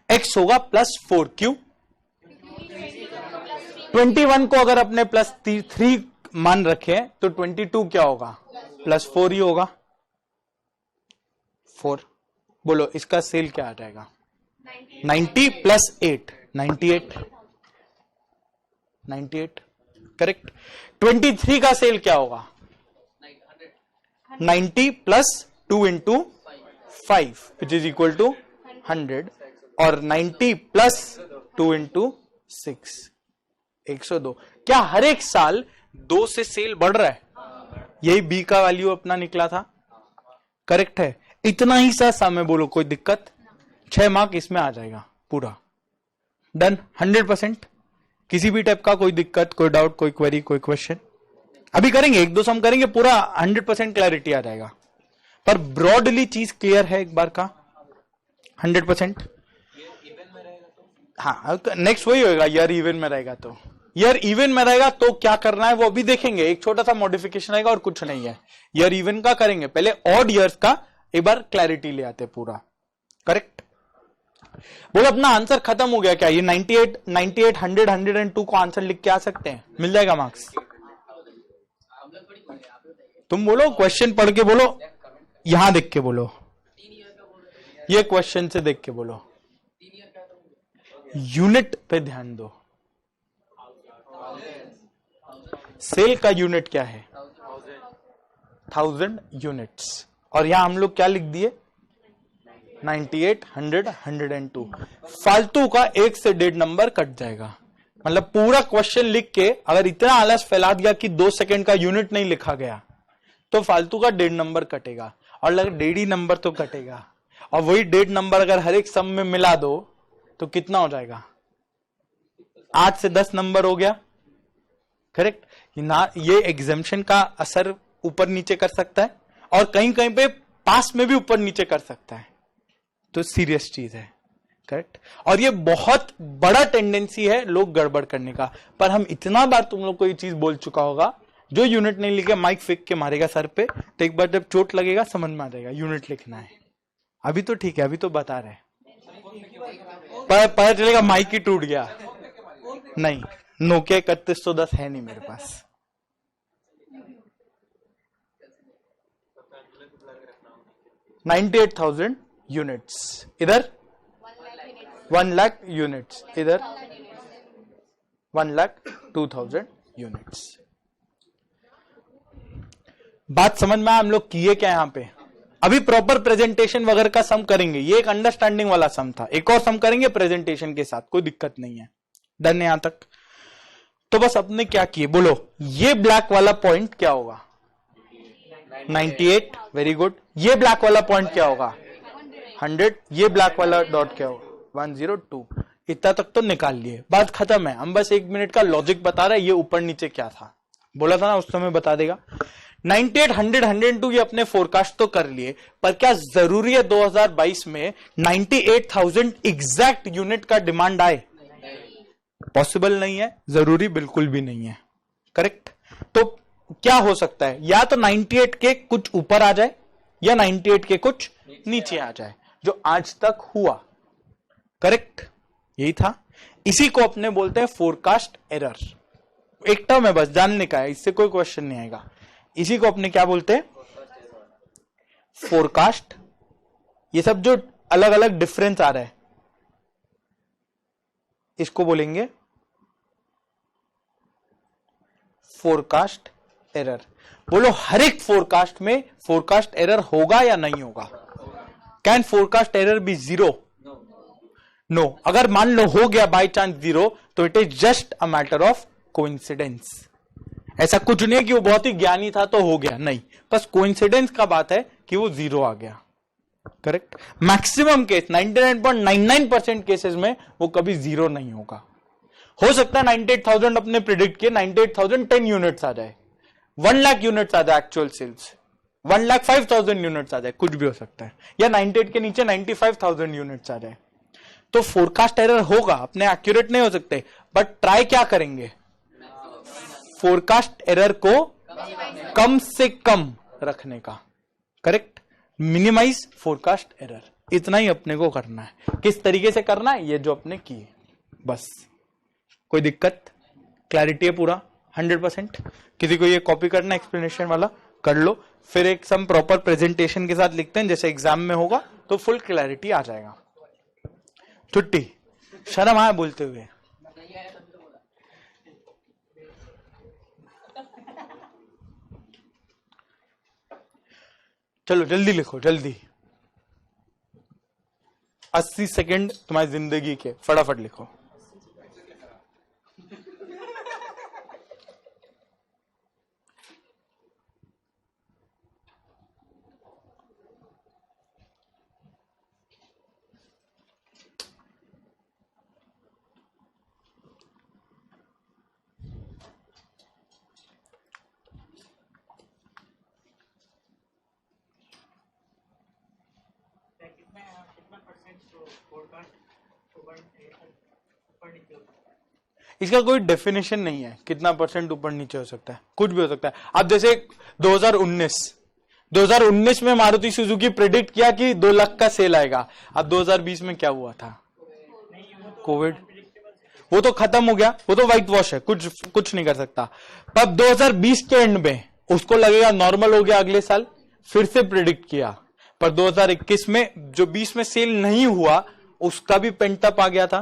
x होगा +4 क्यों? 21 को अगर अपने +3 मान रखे तो 22 क्या होगा? +4 ही होगा, 4। बोलो इसका सेल क्या आ जाएगा? 90 + 8 98, करेक्ट। 23 का सेल क्या होगा? 90 + 2 × 5 विच इज इक्वल टू 100 और 90 + 2 × 6 102। क्या हर एक साल 2 से सेल बढ़ रहा है? यही बी का वैल्यू अपना निकला था, करेक्ट है। इतना ही सा समय बोलो, कोई दिक्कत? 6 मार्क इसमें आ जाएगा पूरा, डन 100%। किसी भी टाइप का कोई दिक्कत, कोई डाउट, कोई क्वेरी, कोई क्वेश्चन? अभी करेंगे 1-2 सम करेंगे, पूरा 100% क्लैरिटी आ जाएगा। पर ब्रॉडली चीज क्लियर है एक बार का 100%? हाँ, नेक्स्ट वही होगा, ईयर इवन में रहेगा तो। ईयर इवन में रहेगा तो क्या करना है वो अभी देखेंगे, एक छोटा सा मॉडिफिकेशन आएगा और कुछ नहीं है। ईयर इवन का करेंगे, पहले ऑड ईयर्स का एक बार क्लैरिटी ले आते पूरा, करेक्ट। बोलो अपना आंसर खत्म हो गया क्या? ये 98, 100, 102 को आंसर लिख के आ सकते हैं, मिल जाएगा मार्क्स। तुम बोलो, क्वेश्चन पढ़ के बोलो, यहां देख के बोलो। ये क्वेश्चन से देख के बोलो, यूनिट पे ध्यान दो। सेल का यूनिट क्या है? 1000 यूनिट्स। और यहां हम लोग क्या लिख दिए? 98, 100, 102। फालतू का 1 से 1.5 नंबर कट जाएगा। मतलब पूरा क्वेश्चन लिख के अगर इतना आलस फैला दिया कि 2 सेकंड का यूनिट नहीं लिखा गया तो फालतू का 1.5 नंबर कटेगा, और लग 1.5 नंबर तो कटेगा। और वही 1.5 नंबर अगर हर एक सम में मिला दो तो कितना हो जाएगा? 8 से 10 नंबर हो गया। करेक्ट ना? ये एग्जाम्शन का असर ऊपर नीचे कर सकता है, और कहीं कहीं पे पास में भी ऊपर नीचे कर सकता है। तो सीरियस चीज है। करेक्ट? और ये बहुत बड़ा टेंडेंसी है लोग गड़बड़ करने का। पर हम इतना बार तुम लोग को ये चीज बोल चुका होगा, जो यूनिट नहीं लिखे माइक फेंक के मारेगा सर पे, तो एक बार जब चोट लगेगा समझ में आ जाएगा यूनिट लिखना है। अभी तो ठीक है, अभी तो बता रहे, पता चलेगा माइक ही टूट गया। नहीं, नोकिया 3110 है नहीं मेरे पास। $98,000 यूनिट्स, इधर 1 लाख यूनिट्स, इधर 1,02,000 यूनिट्स। बात समझ में आया? हम लोग किए क्या यहां पे? अभी प्रॉपर प्रेजेंटेशन वगैरह का सम करेंगे। ये एक अंडरस्टैंडिंग वाला सम था, एक और सम करेंगे प्रेजेंटेशन के साथ, कोई दिक्कत नहीं है। डन यहां तक? तो बस अपने क्या किए बोलो, ये ब्लैक वाला पॉइंट क्या होगा? 98, वेरी गुड। ये ब्लैक वाला पॉइंट क्या होगा? 100। ये ब्लैक वाला डॉट क्या होगा? 102। इतना तक तो निकाल लिए, बात खत्म है। हम बस 1 मिनट का लॉजिक बता रहे हैं, ये ऊपर नीचे क्या था बोला था ना, उस समय बता देगा। 98, 100, 102 ये अपने फोरकास्ट तो कर लिए, पर क्या जरूरी है 2022 में 98,000 एग्जैक्ट यूनिट का डिमांड आए? पॉसिबल नहीं है, जरूरी बिल्कुल भी नहीं है। करेक्ट? तो क्या हो सकता है? या तो 98 के कुछ ऊपर आ जाए, या 98 के कुछ नीचे आ जाए, जो आज तक हुआ। करेक्ट? यही था। इसी को अपने बोलते हैं फोरकास्ट एरर। एक टर्म है, बस जानने का है, इससे कोई क्वेश्चन नहीं आएगा। इसी को अपने क्या बोलते हैं? फोरकास्ट। ये सब जो अलग अलग डिफरेंस आ रहा है, इसको बोलेंगे फोरकास्ट एरर। बोलो, हर एक फोरकास्ट में फोरकास्ट एरर होगा या नहीं होगा? Can forecast error be 0? No. अगर मान लो हो गया बाय चांस 0, तो it is just a matter of coincidence. ऐसा कुछ नहीं है कि वो बहुत ही ज्ञानी था तो हो गया, नहीं, बस कोइंसिडेंस का बात है कि वो 0 आ गया। करेक्ट? मैक्सिमम केस 99.99% केसेस में वो कभी 0 नहीं होगा। हो सकता है 98,000 अपने प्रिडिक्ट किए, 98,010 यूनिट्स आ जाए, 1 लाख यूनिट्स आ जाए एक्चुअल सेल्स, 1,05,000 यूनिट्स आ जाए, कुछ भी हो सकता है। या 98 के नीचे 95,000 यूनिट्स आ जाए। तो फोरकास्ट एरर होगा, अपने एक्यूरेट नहीं हो सकते, बट ट्राई क्या करेंगे? फोरकास्ट एरर को कम से कम रखने का। करेक्ट? मिनिमाइज फोरकास्ट एरर, इतना ही अपने को करना है। किस तरीके से करना है? ये जो अपने किए, बस। कोई दिक्कत? क्लैरिटी है पूरा 100%? किसी को ये कॉपी करना एक्सप्लेनेशन वाला कर लो, फिर एक सम प्रॉपर प्रेजेंटेशन के साथ लिखते हैं, जैसे एग्जाम में होगा तो फुल क्लैरिटी आ जाएगा। छुट्टी, शर्म आया बोलते हुए? चलो जल्दी लिखो, जल्दी। 80 सेकंड तुम्हारी जिंदगी के, फटाफट लिखो। इसका कोई डेफिनेशन नहीं है कितना परसेंट ऊपर नीचे हो सकता है, कुछ भी हो सकता है। अब जैसे 2019 में मारुति सुजुकी प्रेडिक्ट किया कि 2 लाख का सेल आएगा। अब 2020 में क्या हुआ था? कोविड। वो तो खत्म हो गया, वो तो व्हाइट वॉश है, कुछ नहीं कर सकता। अब 2020 के एंड में उसको लगेगा नॉर्मल हो गया, अगले साल फिर से प्रेडिक्ट किया, पर 2021 में जो 20 में सेल नहीं हुआ उसका भी पेंटअप आ गया था,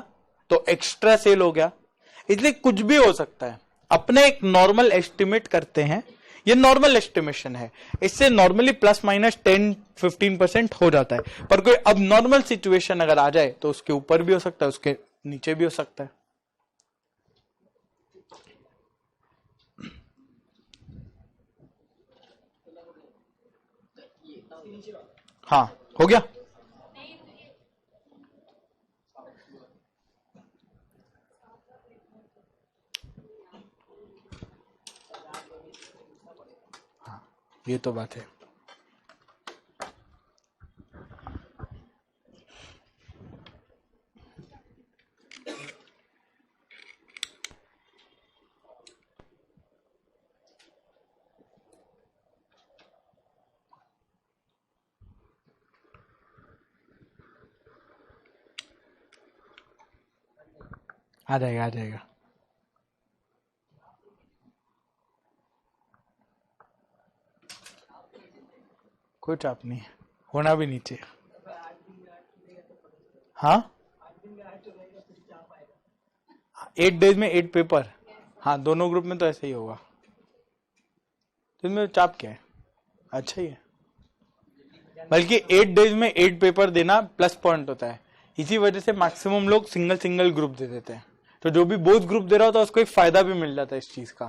तो एक्स्ट्रा सेल हो गया। इसलिए कुछ भी हो सकता है, अपने एक नॉर्मल एस्टिमेट करते हैं, ये नॉर्मल एस्टिमेशन है, इससे नॉर्मली प्लस माइनस 10-15% हो जाता है। पर कोई अब नॉर्मल सिचुएशन अगर आ जाए तो उसके ऊपर भी हो सकता है, उसके नीचे भी हो सकता है। हाँ, हो गया। हाँ, ये तो बात है। आ जाएगा, आ जाएगा। कोई चाप नहीं है, होना भी नहीं चाहिए। हाँ, 8 डेज में 8 पेपर। हाँ, दोनों ग्रुप में तो ऐसे ही होगा। तो इसमें चाप क्या है, अच्छा ही है। बल्कि 8 डेज में 8 पेपर देना प्लस पॉइंट होता है। इसी वजह से मैक्सिमम लोग सिंगल सिंगल ग्रुप दे देते हैं। तो जो भी बोथ ग्रुप दे रहा होता है उसको एक फायदा भी मिल जाता है इस चीज का,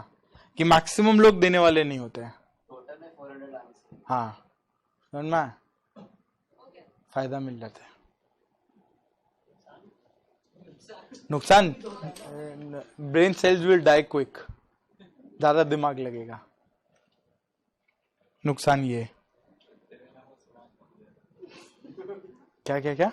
कि मैक्सिमम लोग देने वाले नहीं होते हैं। टोटल में 400 आंसर। हाँ, समझ में, फायदा मिल जाता है। नुकसान, brain cells will die quick, ज्यादा दिमाग लगेगा। नुकसान ये है। क्या क्या क्या?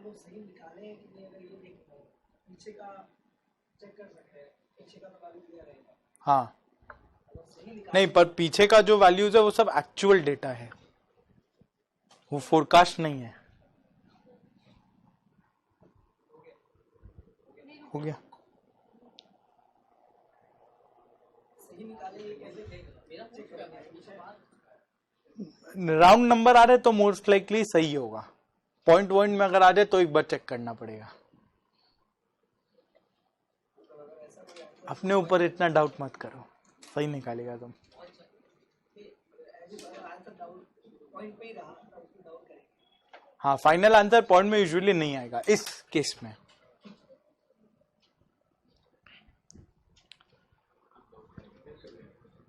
सही निकाले हैं कि नहीं, अगर ये देखना है पीछे का चेक कर सकते हैं, पीछे का तो वैल्यू क्लियर रहेगा। हाँ, अगर सही निकाले नहीं, पर पीछे का जो वैल्यूज है वो सब एक्चुअल डेटा है, वो फोरकास्ट नहीं है। हो गया। सही निकाले ये कैसे देखना, चेक करना है पीछे राउंड नंबर आ रहे तो मोस्ट लाइकली सही होगा। पॉइंट वन में अगर आ जाए तो एक बार चेक करना पड़ेगा। अपने ऊपर इतना डाउट मत करो, सही निकालेगा तुम। पॉइंट पे ही रहा तो उसको डाउट करेंगे। हाँ, फाइनल आंसर पॉइंट में यूजुअली नहीं आएगा इस केस में।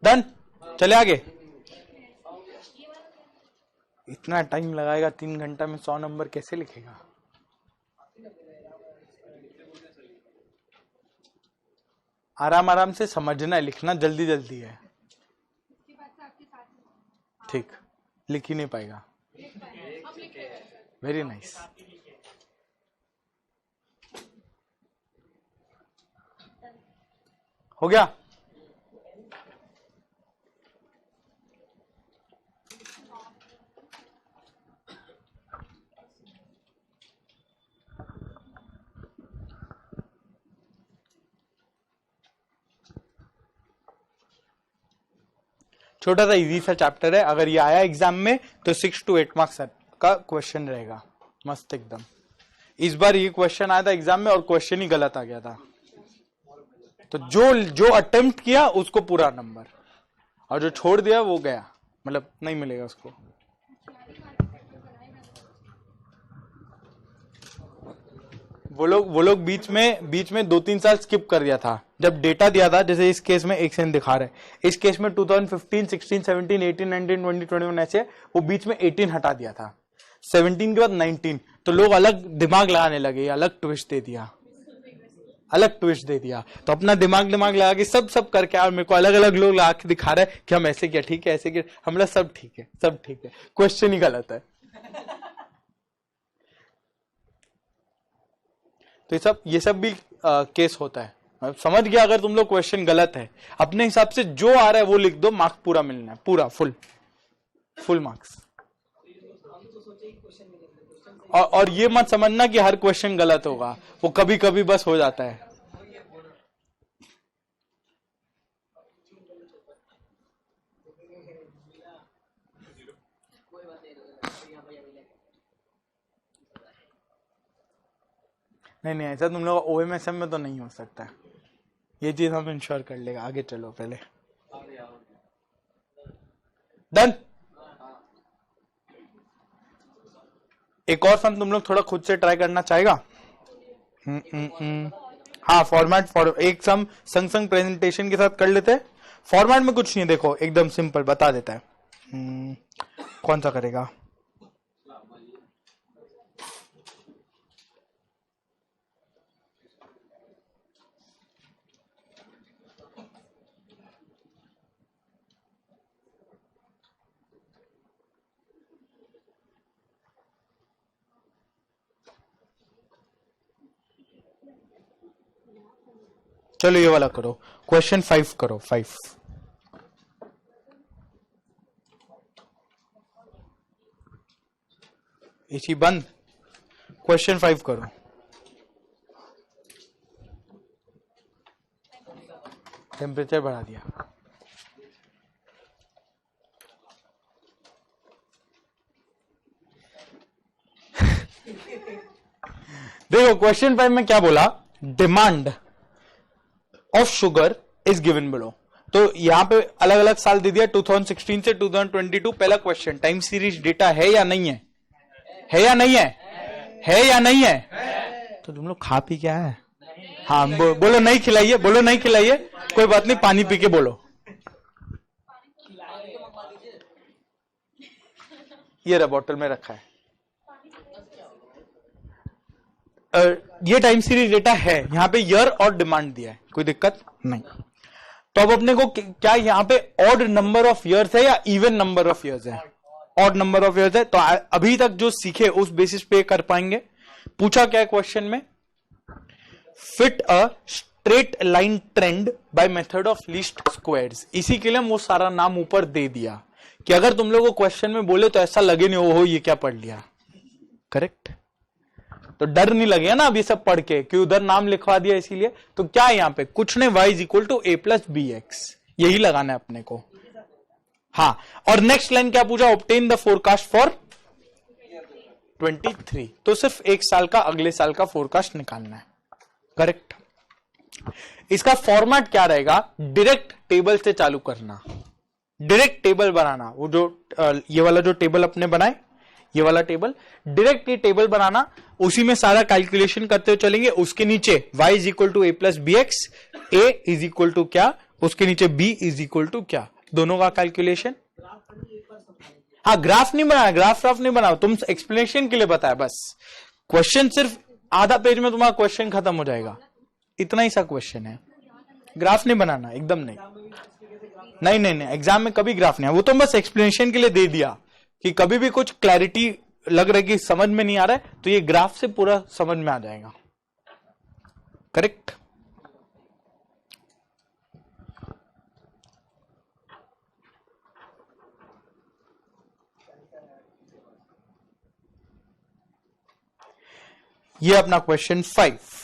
डन, चले आगे। इतना टाइम लगाएगा, 3 घंटा में 100 नंबर कैसे लिखेगा? आराम आराम से समझना है, लिखना जल्दी जल्दी है। ठीक, लिख ही नहीं पाएगा। Very nice. हो गया। छोटा सा इजी सा चैप्टर है, अगर ये आया एग्जाम में तो 6 to 8 मार्क्स का क्वेश्चन रहेगा, मस्त एकदम। इस बार ये क्वेश्चन आया था एग्जाम में और क्वेश्चन ही गलत आ गया था, तो जो अटेम्प्ट किया उसको पूरा नंबर, और जो छोड़ दिया वो गया, मतलब नहीं मिलेगा उसको। वो लोग बीच में 2-3 साल स्किप कर दिया था जब डेटा दिया था, जैसे इस केस में एक सेकंड दिखा रहे हैं, इस केस में 2015, 16, 17, 18, 19, 20, 21 ऐसे, वो बीच में 18 हटा दिया था, 17 के बाद 19, तो लोग अलग दिमाग लगाने लगे, अलग ट्विस्ट दे दिया, तो अपना दिमाग लगा के सब करके, और मेरे को अलग अलग लोग लगा के दिखा रहे हैं कि हम ऐसे किया, ठीक है ऐसे किया, हमला सब ठीक है, क्वेश्चन ही गलत है। तो ये सब भी केस होता है। मैं समझ गया, अगर तुम लोग क्वेश्चन गलत है, अपने हिसाब से जो आ रहा है वो लिख दो, मार्क्स पूरा मिलना है, पूरा फुल मार्क्स। और ये मत समझना कि हर क्वेश्चन गलत होगा, वो कभी कभी बस हो जाता है। नहीं ऐसा तुम लोग ओएमएसएम में तो नहीं हो सकता, ये चीज हम इंश्योर कर लेगा। आगे चलो, पहले डन। एक और सम तुम लोग थोड़ा खुद से ट्राई करना चाहेगा? हाँ, फॉर्मेट एक सम संग प्रेजेंटेशन के साथ कर लेते हैं। फॉर्मेट में कुछ नहीं, देखो एकदम सिंपल बता देता है। कौन सा करेगा? चलो ये वाला करो, क्वेश्चन 5 करो, 5। इसी बंद, क्वेश्चन 5 करो। टेम्परेचर बढ़ा दिया। देखो क्वेश्चन 5 में क्या बोला, demand of sugar is given below. तो यहां पे अलग अलग साल दे दिया, 2016 से 2022। पहला क्वेश्चन, टाइम सीरीज डेटा है या नहीं है? है या नहीं है? है या नहीं है? तो तुम लोग खा पी क्या है? हाँ बोलो नहीं खिलाइए, बोलो नहीं खिलाइए, कोई बात नहीं, पानी पी के बोलो। ये रहा बॉटल में रखा है। ये टाइम सीरीज डेटा है, यहाँ पे ईयर और डिमांड दिया है, कोई दिक्कत नहीं। तो अब अपने को क्या यहाँ पे ऑड नंबर ऑफ ईयर्स है या इवन नंबर ऑफ ईयर्स है? ऑड नंबर ऑफ ईयर्स है। तो अभी तक जो सीखे उस बेसिस पे कर पाएंगे। पूछा क्या है क्वेश्चन में, fit a straight line trend bye method of least squares. इसी के लिए हम वो सारा नाम ऊपर दे दिया कि अगर तुम लोग को क्वेश्चन में बोले तो ऐसा लगे नहीं ओहो ये क्या पढ़ लिया। करेक्ट, तो डर नहीं लगे ना अभी सब पढ़ के कि उधर नाम लिखवा दिया इसीलिए। तो क्या है यहाँ पे, कुछ नहीं, y is equal to a plus B X, यही लगाना है अपने को। हाँ, और नेक्स्ट लाइन क्या पूछा, ऑब्टेन द फोरकास्ट फॉर 23। तो सिर्फ एक साल का, अगले साल का फोरकास्ट निकालना है। करेक्ट। इसका फॉर्मेट क्या रहेगा, डायरेक्ट टेबल से चालू करना, डायरेक्ट टेबल बनाना। वो जो ये वाला जो टेबल अपने बनाए, ये वाला टेबल, डायरेक्ट ये टेबल बनाना, उसी में सारा कैलकुलेशन करते हुए चलेंगे। उसके नीचे y is equal to A plus B x, A is equal to क्या, उसके नीचे b इज इक्वल टू क्या, दोनों का कैलकुलेशन। हाँ, ग्राफ नहीं बनाया, ग्राफ नहीं बनाओ, तुम एक्सप्लेनेशन के लिए बताया बस। क्वेश्चन सिर्फ आधा पेज में तुम्हारा क्वेश्चन खत्म हो जाएगा, इतना ही सा क्वेश्चन है, ग्राफ नहीं बनाना, एकदम नहीं। नहीं, एग्जाम में कभी ग्राफ नहीं है, वो तो बस एक्सप्लेनेशन के लिए दे दिया कि कभी भी कुछ क्लैरिटी लग रहा है कि समझ में नहीं आ रहा है तो ये ग्राफ से पूरा समझ में आ जाएगा। करेक्ट। ये अपना क्वेश्चन 5।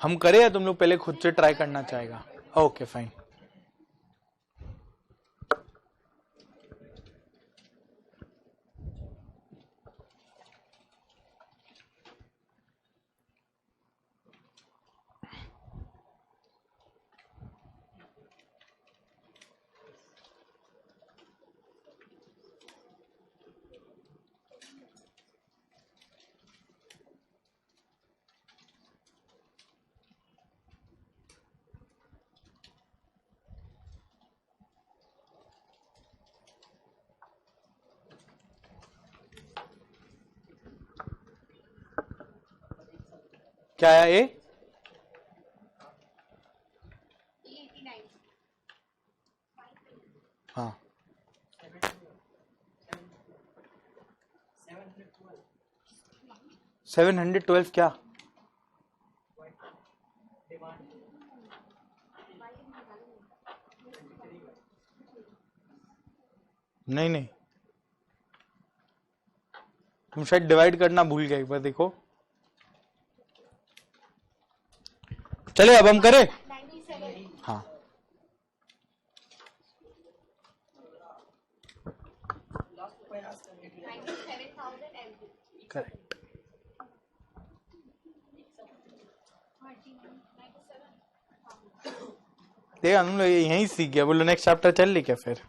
हम करें या तुम लोग पहले खुद से ट्राई करना चाहेगा? Okay fine. क्या आया ए? 89. हाँ 712 क्या? नहीं नहीं, तुम शायद डिवाइड करना भूल गए, एक बार देखो। चले अब हम करें। 97. हाँ लास्ट प्रयास करने के लिए 97,000 MB. करेक्ट। 97. देख हम लोग यहीं सीख गया। बोलो नेक्स्ट चैप्टर चल ली क्या फिर?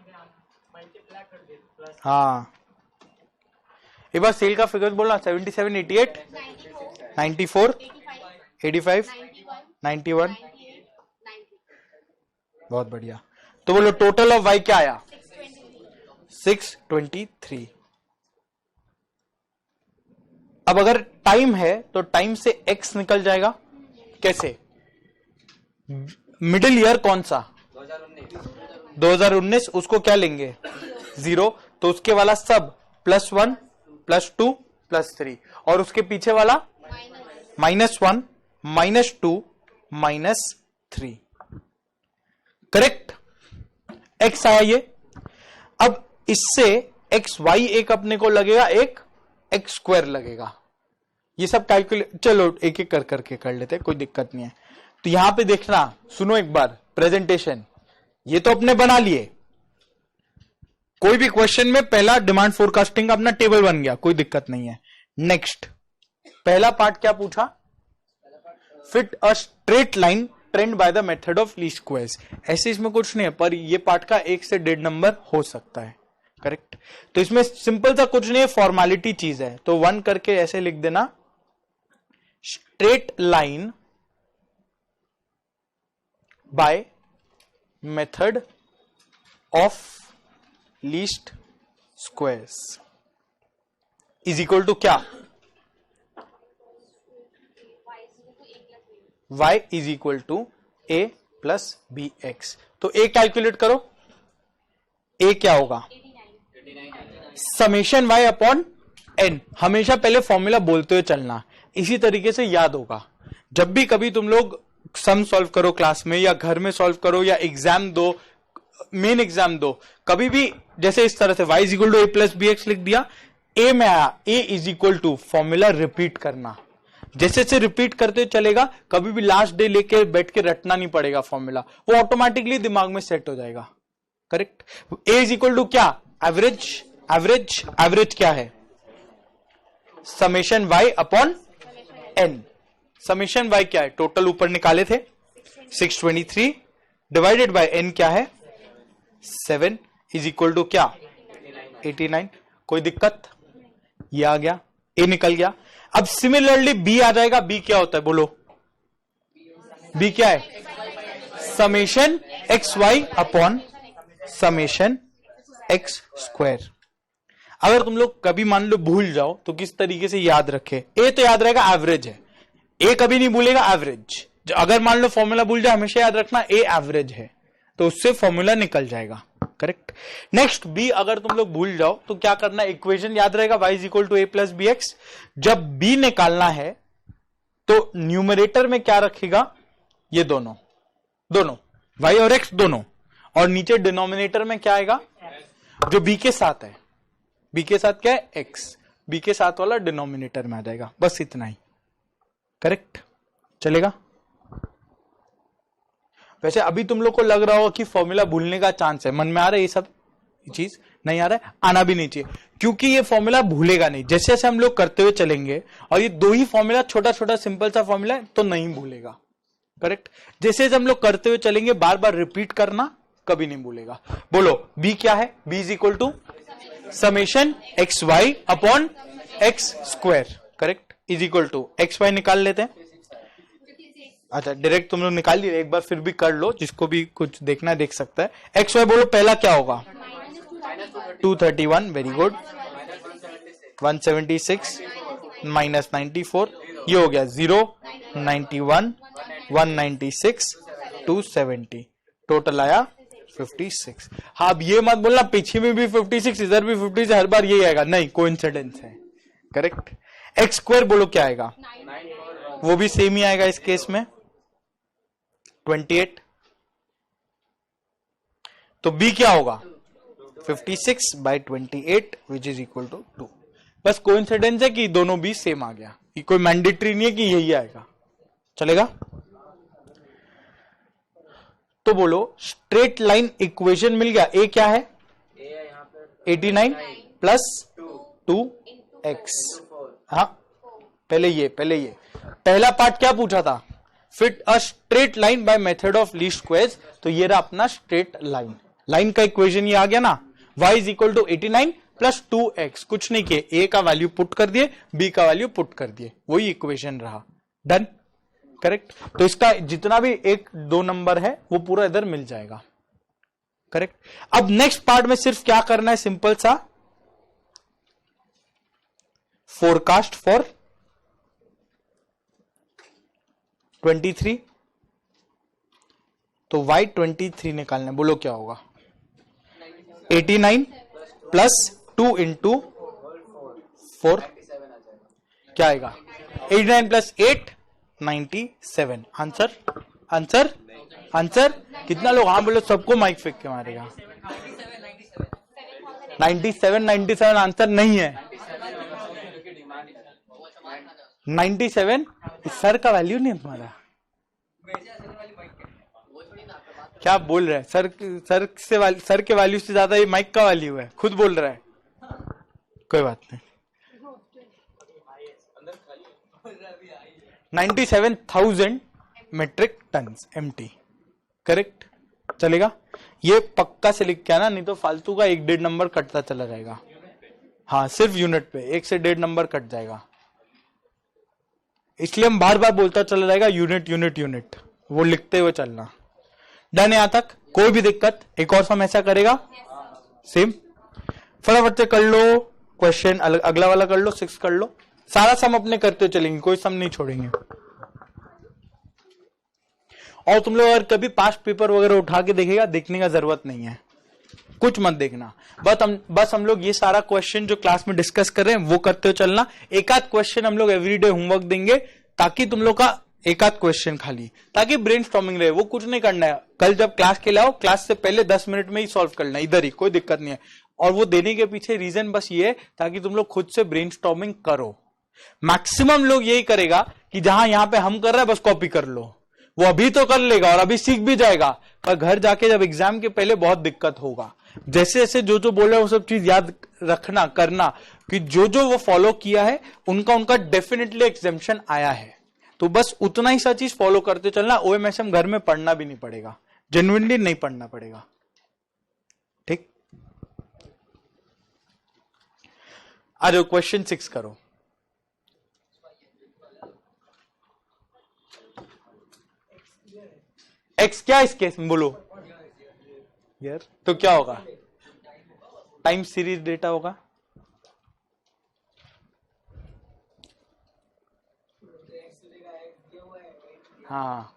हाँ मल्टीप्लाई कर दे प्लस हाँ एक बार सेल का फिगर बोलना। 77, 88, 94. 94, 85, 91. 91। 98. 90. बहुत बढ़िया। तो बोलो टोटल ऑफ वाई क्या आया? 623. 623। अब अगर टाइम है तो टाइम से x निकल जाएगा। कैसे? मिडिल ईयर कौन सा? 2019। उसको क्या लेंगे? 0। तो उसके वाला सब +1, +2, +3 और उसके पीछे वाला -1, -2, -3। करेक्ट? x आया ये। अब इससे xy एक अपने को लगेगा, एक x² लगेगा। ये सब कैलकुलेट, चलो एक एक कर करके कर लेते हैं, कोई दिक्कत नहीं है। तो यहां पे देखना, सुनो एक बार प्रेजेंटेशन। ये तो अपने बना लिए, कोई भी क्वेश्चन में पहला डिमांड फोरकास्टिंग अपना टेबल बन गया, कोई दिक्कत नहीं है। नेक्स्ट पहला पार्ट क्या पूछा? Fit a straight line trend by the method of least squares. ऐसे इसमें कुछ नहीं है, पर ये पार्ट का 1 से 1.5 नंबर हो सकता है। करेक्ट? तो इसमें सिंपल सा कुछ नहीं है, फॉर्मेलिटी चीज है। तो 1 करके ऐसे लिख देना, straight line by method of least squares is equal to क्या? y is equal to a plus B X. तो a कैलकुलेट करो, a क्या होगा? Summation y upon n। हमेशा पहले फॉर्मूला बोलते हुए चलना, इसी तरीके से याद होगा। जब भी कभी तुम लोग सम सॉल्व करो क्लास में या घर में सॉल्व करो या एग्जाम दो, मेन एग्जाम दो, कभी भी जैसे इस तरह से y is equal to a plus B X लिख दिया, a में आया a is equal to, formula repeat करना। जैसे से रिपीट करते चलेगा, कभी भी लास्ट डे लेके बैठ के रटना नहीं पड़ेगा फॉर्मूला, वो ऑटोमेटिकली दिमाग में सेट हो जाएगा। Correct? a is equal to क्या? एवरेज। एवरेज एवरेज क्या है? Summation y upon n। Summation y क्या है? टोटल ऊपर निकाले थे 623 डिवाइडेड बाय n क्या है? 7 इज इक्वल टू क्या? 89। कोई दिक्कत? ये आ गया, a निकल गया। अब सिमिलरली b आ जाएगा। b क्या होता है बोलो? b क्या है? Summation xy upon summation x square. अगर तुम लोग कभी मान लो भूल जाओ तो किस तरीके से याद रखे? a तो याद रहेगा एवरेज है, a कभी नहीं भूलेगा एवरेज। अगर मान लो फॉर्मूला भूल जाए, हमेशा याद रखना a एवरेज है, तो उससे फॉर्मूला निकल जाएगा। करेक्ट? नेक्स्ट b अगर तुम लोग भूल जाओ तो क्या करना? इक्वेशन याद रहेगा y is equal to a plus B X. जब b निकालना है तो न्यूमरेटर में क्या रखेगा? ये दोनों y और x दोनों, और नीचे डिनोमिनेटर में क्या आएगा? जो b के साथ है। b के साथ क्या है? x। b के साथ वाला डिनोमिनेटर में आ जाएगा। बस इतना ही। करेक्ट? चलेगा? वैसे अभी तुम लोग को लग रहा होगा कि फॉर्मूला भूलने का चांस है, मन में आ रहा है ये सब चीज? नहीं आ रहा है, आना भी नहीं चाहिए, क्योंकि ये फॉर्मूला भूलेगा नहीं। जैसे जैसे हम लोग करते हुए चलेंगे, और ये दो ही फॉर्मूला, छोटा छोटा सिंपल सा फॉर्मूला है, तो नहीं भूलेगा। करेक्ट? जैसे जैसे हम लोग करते हुए चलेंगे, बार बार रिपीट करना, कभी नहीं भूलेगा। बोलो b क्या है? b is equal to summation x Y upon X square, correct, is equal to X Y निकाल लेते हैं। अच्छा डायरेक्ट तुम लोग निकाल लिए, एक बार फिर भी कर लो, जिसको भी कुछ देखना है देख सकता है। एक्स वाई बोलो पहला क्या होगा? 231, वेरी गुड। 176 माइनस 94, ये हो गया 0, 91, 196, 270, टोटल आया 56। हाँ अब ये मत बोलना पीछे में भी 56 इधर भी 56, हर बार यही आएगा, नहीं, कोइंसिडेंस है, करेक्ट। एक्स स्क्वायर बोलो क्या आएगा? वो भी सेम ही आएगा इस केस में 28, तो b क्या होगा? 56 by 28 which is equal to 2। बस कोइंसिडेंस है कि दोनों भी सेम आ गया, ये कोई मैंडेटरी नहीं है कि यही आएगा, चलेगा। तो बोलो स्ट्रेट लाइन इक्वेशन मिल गया। ए क्या है? 89 प्लस 2x। हाँ पहले ये पहला पार्ट क्या पूछा था? Fit a straight line by method of least squares, तो ये रहा अपना स्ट्रेट लाइन का इक्वेशन, ये आ गया ना। y is equal to 89 plus 2x, कुछ नहीं किए, a का वैल्यू पुट कर दिए, b का वैल्यू पुट कर दिए, वही इक्वेशन रहा, डन, करेक्ट। तो इसका जितना भी 1-2 नंबर है वो पूरा इधर मिल जाएगा, करेक्ट। अब नेक्स्ट पार्ट में सिर्फ क्या करना है, सिंपल सा फोरकास्ट फॉर 23, तो y23 निकालना है, बोलो क्या होगा? 89 प्लस 2 इंटू 4 क्या आएगा? 89 प्लस 8 97। आंसर कितना लोग हाँ बोलो, सबको माइक फेंक के मारेगा। 97 आंसर नहीं है। 97 सर का वैल्यू नहीं है तुम्हारा, क्या बोल रहे हैं? सर के वैल्यू से ज्यादा ये माइक का वैल्यू है, खुद बोल रहा है, कोई बात नहीं। 97,000 मेट्रिक टन्स एमटी, करेक्ट, चलेगा। ये पक्का से लिख के आना, नहीं तो फालतू का 1-1.5 नंबर कटता चला जाएगा। हाँ सिर्फ यूनिट पे 1 से 1.5 नंबर कट जाएगा, इसलिए हम बार बार बोलता चला जाएगा यूनिट, वो लिखते हुए चलना। डन यहां तक? कोई भी दिक्कत? एक और सम ऐसा करेगा सेम, फटाफट से कर लो क्वेश्चन, अगला वाला कर लो, 6 कर लो, सारा सम अपने करते चलेंगे, कोई सम नहीं छोड़ेंगे। और तुम लोग अगर कभी पास्ट पेपर वगैरह उठा के देखेगा, देखने का जरूरत नहीं है, कुछ मत देखना, बस हम लोग ये सारा क्वेश्चन जो क्लास में डिस्कस कर रहे हैं वो करते हुए चलना। एक आध क्वेश्चन हम लोग एवरीडे होमवर्क देंगे, ताकि तुम लोग का एक आध क्वेश्चन खाली, ताकि ब्रेनस्टॉर्मिंग रहे, वो कुछ नहीं करना है। कल जब क्लास के लिए आओ, क्लास से पहले 10 मिनट में ही सॉल्व करना है, इधर ही, कोई दिक्कत नहीं है। और वो देने के पीछे रीजन बस ये है ताकि तुम लोग खुद से ब्रेनस्टॉर्मिंग करो। मैक्सिमम लोग यही करेगा कि जहां यहां पे हम कर रहे हैं बस कॉपी कर लो, वो अभी तो कर लेगा और अभी सीख भी जाएगा, पर घर जाके जब एग्जाम के पहले बहुत दिक्कत होगा। जैसे जैसे जो बोल रहा है वो सब चीज याद रखना, करना, कि जो वो फॉलो किया है उनका डेफिनेटली एग्जाम्शन आया है, तो बस उतना ही सा चीज फॉलो करते चलना। ओएमएसएम घर में पढ़ना भी नहीं पड़ेगा, जेन्युइनली नहीं पढ़ना पड़ेगा, ठीक। आ जाओ क्वेश्चन 6 करो। एक्स क्या इस केस में बोलो यार, तो क्या होगा? टाइम सीरीज डेटा होगा, हाँ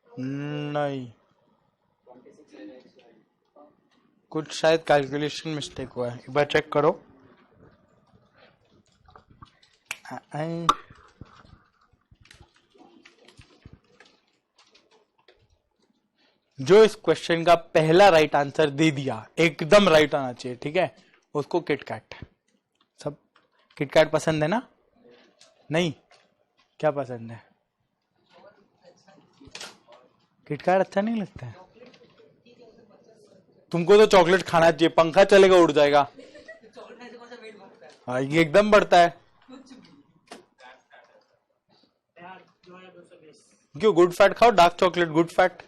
नहीं, कुछ शायद कैलकुलेशन मिस्टेक हुआ है, एक बार चेक करो। जो इस क्वेश्चन का पहला राइट आंसर दे दिया, एकदम राइट आना चाहिए, ठीक है, उसको किटकैट। सब किटकैट पसंद है ना? नहीं, क्या पसंद है? किटकैट अच्छा नहीं लगता है? तुमको तो चॉकलेट खाना चाहिए, पंखा चलेगा उड़ जाएगा। हाँ, ये एकदम बढ़ता है। क्यों? गुड फैट खाओ, डार्क चॉकलेट गुड फैट।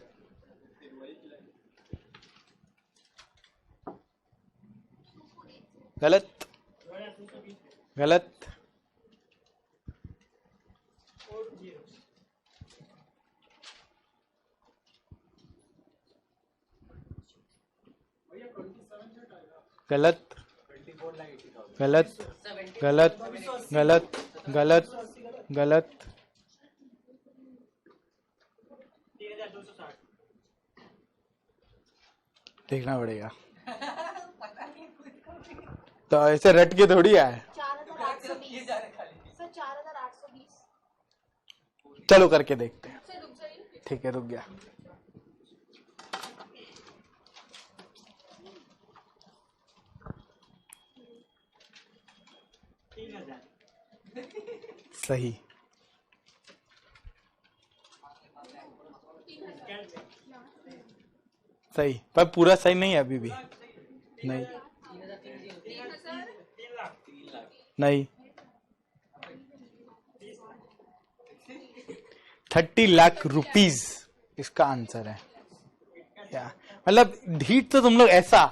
गलत, गलत। गलत, गलत, गलत, गलत, गलत, गलत। 3260 देखना पड़ेगा, तो ऐसे रट के थोड़ी आए। 4820 सर, 4820। चलो करके देखते हैं। सर रुक जाइए। ठीक है, रुक गया। सही, सही, पर पूरा सही नहीं है अभी भी। नहीं, नहीं, 30 लाख रुपीज इसका आंसर है। या मतलब ढीठ तो तुम लोग ऐसा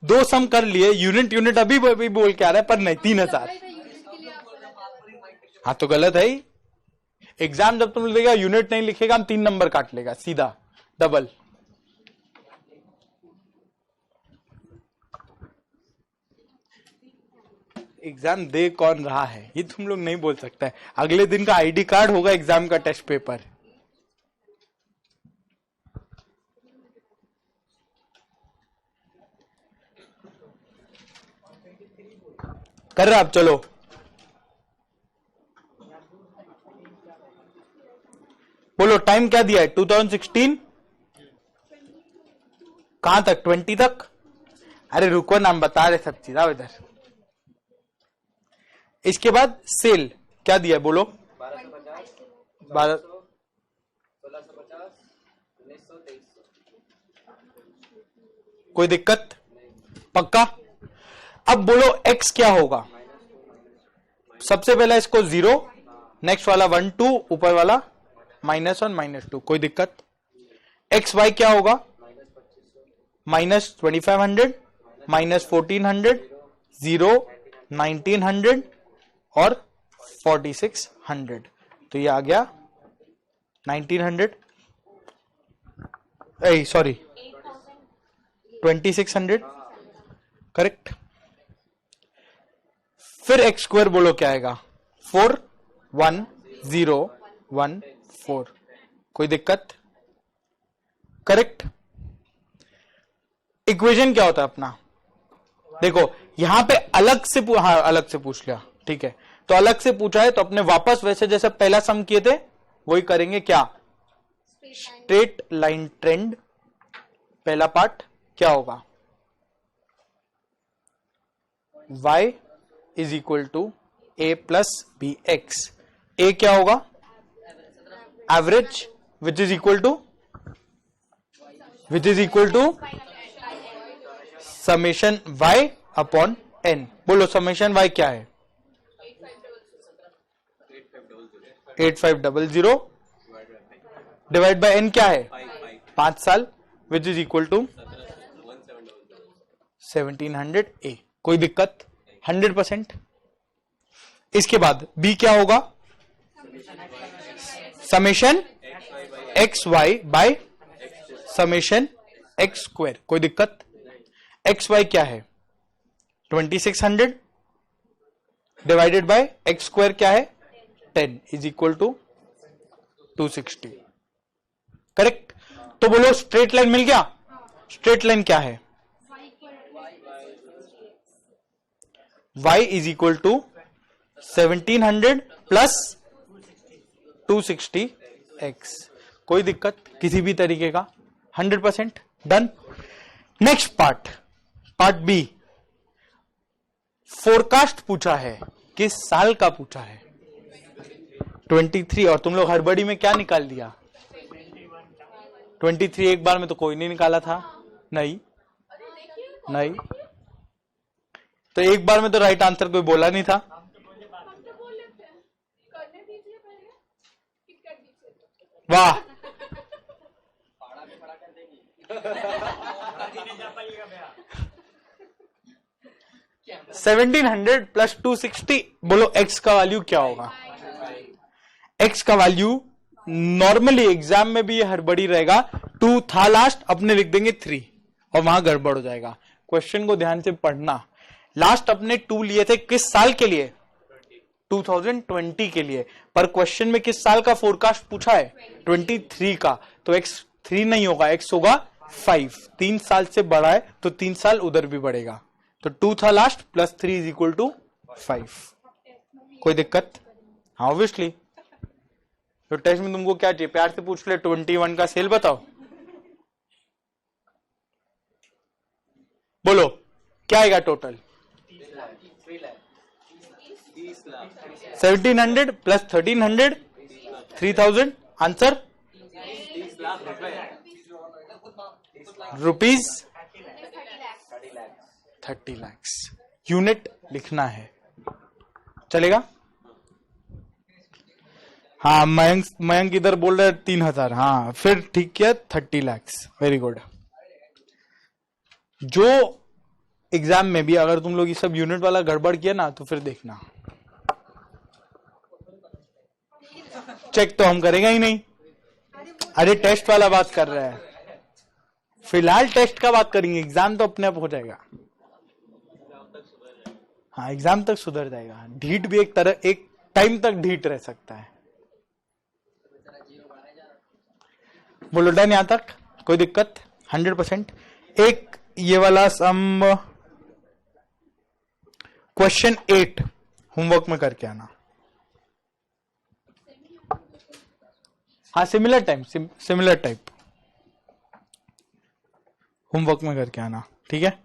दो सम कर लिए, यूनिट यूनिट अभी बोल के आ रहा है, पर नहीं, 3000। हाँ तो गलत है ही। एग्जाम जब तुम लिखेगा यूनिट नहीं लिखेगा, हम 3 नंबर काट लेगा सीधा डबल। एग्जाम दे कौन रहा है ये तुम लोग नहीं बोल सकता है। अगले दिन का आईडी कार्ड होगा एग्जाम का टेस्ट पेपर। कर रहे आप? चलो बोलो, टाइम क्या दिया है? 2016 कहां तक? 20 तक? अरे रुको, नाम बता रहे सब चीज। आओ इधर। इसके बाद सेल क्या दिया है? बोलो। 12, 1650, 1900, 2300। कोई दिक्कत? पक्का? अब बोलो x क्या होगा? सबसे पहला इसको 0, नेक्स्ट वाला 1 2, ऊपर वाला -1 -2। कोई दिक्कत? एक्स वाई क्या होगा? -2500, -1400, 0, 1900 और 4600। तो ये आ गया 1900, सॉरी 2600, करेक्ट। फिर एक्स स्क्वायर बोलो क्या आएगा? 41014। कोई दिक्कत? करेक्ट। इक्वेशन क्या होता है अपना? देखो यहां पे अलग से हाँ अलग से पूछ लिया, ठीक है, तो अलग से पूछा है तो अपने वापस वैसे जैसे पहला सम किए थे वही करेंगे। क्या? Straight line trend. पहला पार्ट क्या होगा? y is equal to a plus B x. A क्या होगा? Average, which is equal to summation y upon n। बोलो समेशन y क्या है? 8500 डिवाइड बाय n क्या है? 5 साल, which is equal to 1700 a। कोई दिक्कत? 100%। इसके बाद b क्या होगा? Summation x Y by summation x square. कोई दिक्कत? एक्स वाई क्या है? 2600 डिवाइडेड बाय एक्स स्क्वायर क्या है? 10 इज इक्वल टू 260। करेक्ट। तो बोलो स्ट्रेट लाइन मिल गया। स्ट्रेट लाइन क्या है? y is equal to 1700 plus 260 x। कोई दिक्कत किसी भी तरीके का? 100% done. Next part B, forecast पूछा है, किस साल का पूछा है? 23। और तुम लोग हड़बड़ी में क्या निकाल दिया? 23 एक बार में तो कोई नहीं निकाला था। नहीं, तो एक बार में तो राइट आंसर कोई बोला नहीं था। हम तो बोल लेते हैं, करने दीजिए पहले, टिक कर दीजिए। वाह, पाड़ा पे पड़ा कर देगी। 1700 प्लस 260, बोलो x का वैल्यू क्या होगा? x का वैल्यू नॉर्मली एग्जाम में भी ये हड़बड़ी रहेगा, 2 था लास्ट, अपने लिख देंगे 3 और वहां गड़बड़ हो जाएगा। क्वेश्चन को ध्यान से पढ़ना। लास्ट अपने 2 लिए थे किस साल के लिए? 2020 के लिए, पर क्वेश्चन में किस साल का फोरकास्ट पूछा है? 23 का। तो x 3 नहीं होगा, x होगा 5। 3 साल से बड़ा है तो 3 साल उधर भी बढ़ेगा। तो 2 था last plus 3 is equal to 5। कोई दिक्कत? हाँ ऑब्वियसली। तो टेस्ट में तुमको क्या चाहिए? प्यार से पूछ ले, 21 का सेल बताओ। बोलो क्या आएगा total? 1700 plus 1300 3000। Answer rupees 30 lakh. Unit लिखना है, चलेगा? हाँ, मयंक इधर बोल रहे 3000। हाँ फिर ठीक किया, 30 लाख। Very good. जो एग्जाम में भी अगर तुम लोग ये सब यूनिट वाला गड़बड़ किया ना तो फिर देखना, चेक तो हम करेगा ही नहीं। अरे टेस्ट वाला बात कर रहे हैं, फिलहाल टेस्ट का बात करेंगे, एग्जाम तो अपने आप हो जाएगा। हाँ एग्जाम तक सुधर जाएगा। ढीठ भी एक टाइम तक ढीठ रह सकता है। बोलो डन यहां तक? कोई दिक्कत? 100%। एक ये वाला सम क्वेश्चन 8 होमवर्क में करके आना। हाँ सिमिलर टाइप होमवर्क में करके आना, ठीक है?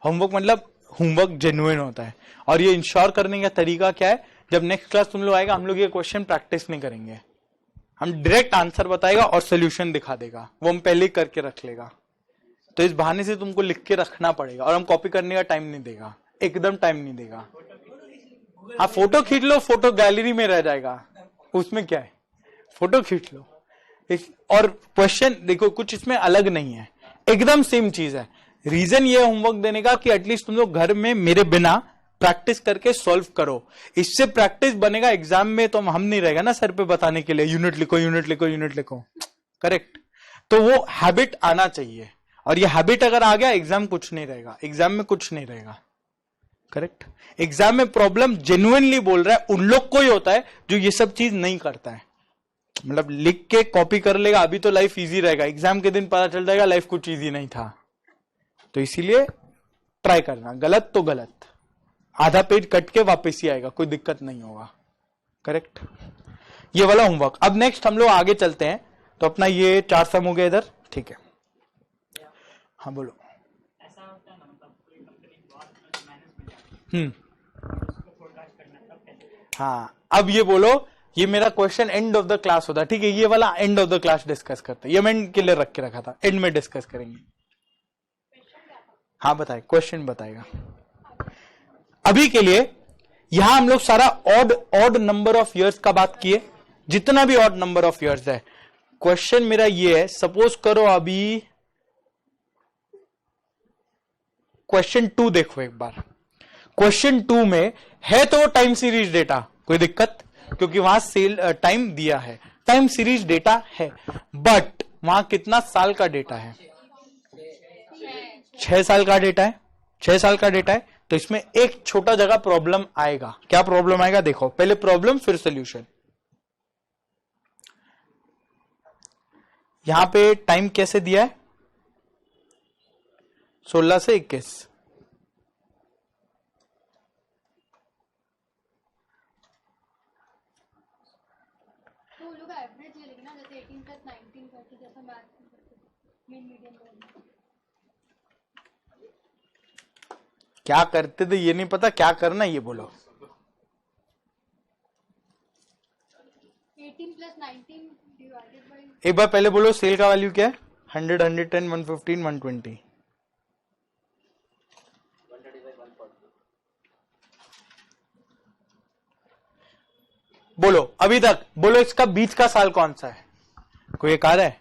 होमवर्क मतलब होमवर्क जेन्युइन होता है। और ये इंश्योर करने का तरीका क्या है? जब नेक्स्ट क्लास तुम लोग आएगा, हम लोग ये क्वेश्चन प्रैक्टिस नहीं करेंगे, हम डायरेक्ट आंसर बताएगा और सोल्यूशन दिखा देगा, वो हम पहले ही करके रख लेगा। तो इस बहाने से तुमको लिख के रखना पड़ेगा, और हम कॉपी करने का टाइम नहीं देगा, एकदम टाइम नहीं देगा। हाँ फोटो खींच लो, फोटो गैलरी में रह जाएगा, उसमें क्या है, फोटो खींच लो। और क्वेश्चन देखो कुछ इसमें अलग नहीं है, एकदम सेम चीज है। रीजन ये होमवर्क देने का कि एटलीस्ट तुम लोग घर में मेरे बिना प्रैक्टिस करके सॉल्व करो, इससे प्रैक्टिस बनेगा। एग्जाम में तो हम नहीं रहेगा ना सर पे बताने के लिए यूनिट लिखो, करेक्ट? तो वो हैबिट आना चाहिए, और ये हैबिट अगर आ गया एग्जाम कुछ नहीं रहेगा, एग्जाम में कुछ नहीं रहेगा, करेक्ट? एग्जाम में प्रॉब्लम जेन्युइनली बोल रहा है उन लोग को ही होता है जो ये सब चीज नहीं करता है। मतलब लिख के कॉपी कर लेगा, अभी तो लाइफ इजी रहेगा, एग्जाम के दिन पता चल जाएगा लाइफ कुछ इजी नहीं था। तो इसीलिए ट्राई करना, गलत तो गलत, आधा पेज कट के वापस ही आएगा, कोई दिक्कत नहीं होगा, करेक्ट? ये वाला होमवर्क। अब नेक्स्ट हम लोग आगे चलते हैं। तो अपना ये 4 सम हो गया इधर, ठीक है? हाँ बोलो। ऐसा होता है ना, मतलब कोई कंपनी बहुत मैनेज उसको फोरकास्ट करना, तब कैसे? हाँ अब ये बोलो, ये मेरा question end of the class होता है, ठीक है? ये वाला end of the class discuss करते हैं, ये मैं एंड के लिए रख के रखा था, एंड में डिस्कस करेंगे। हाँ बताए, क्वेश्चन बताएगा। अभी के लिए यहां हम लोग सारा ऑड नंबर ऑफ इयर्स का बात किए, जितना भी ऑड नंबर ऑफ इयर्स है। क्वेश्चन मेरा ये है, सपोज करो अभी क्वेश्चन 2 देखो एक बार। क्वेश्चन 2 में है तो टाइम सीरीज डेटा, कोई दिक्कत? क्योंकि वहां सेल टाइम दिया है, टाइम सीरीज डेटा है, बट वहां कितना साल का डेटा है? 6 साल का डेटा है, 6 साल का डेटा है। तो इसमें एक छोटा जगह प्रॉब्लम आएगा। क्या प्रॉब्लम आएगा? देखो पहले प्रॉब्लम फिर सोल्यूशन। यहां पे टाइम कैसे दिया है? 16 से 21। क्या करते थे ये नहीं पता, क्या करना ये बोलो। 18 plus 19 divided by एक बार पहले बोलो सेल का वैल्यू क्या है? 100, 110, 115, 120। 135, 140। बोलो अभी तक, बोलो इसका बीच का साल कौन सा है? कोई एक आ रहा है?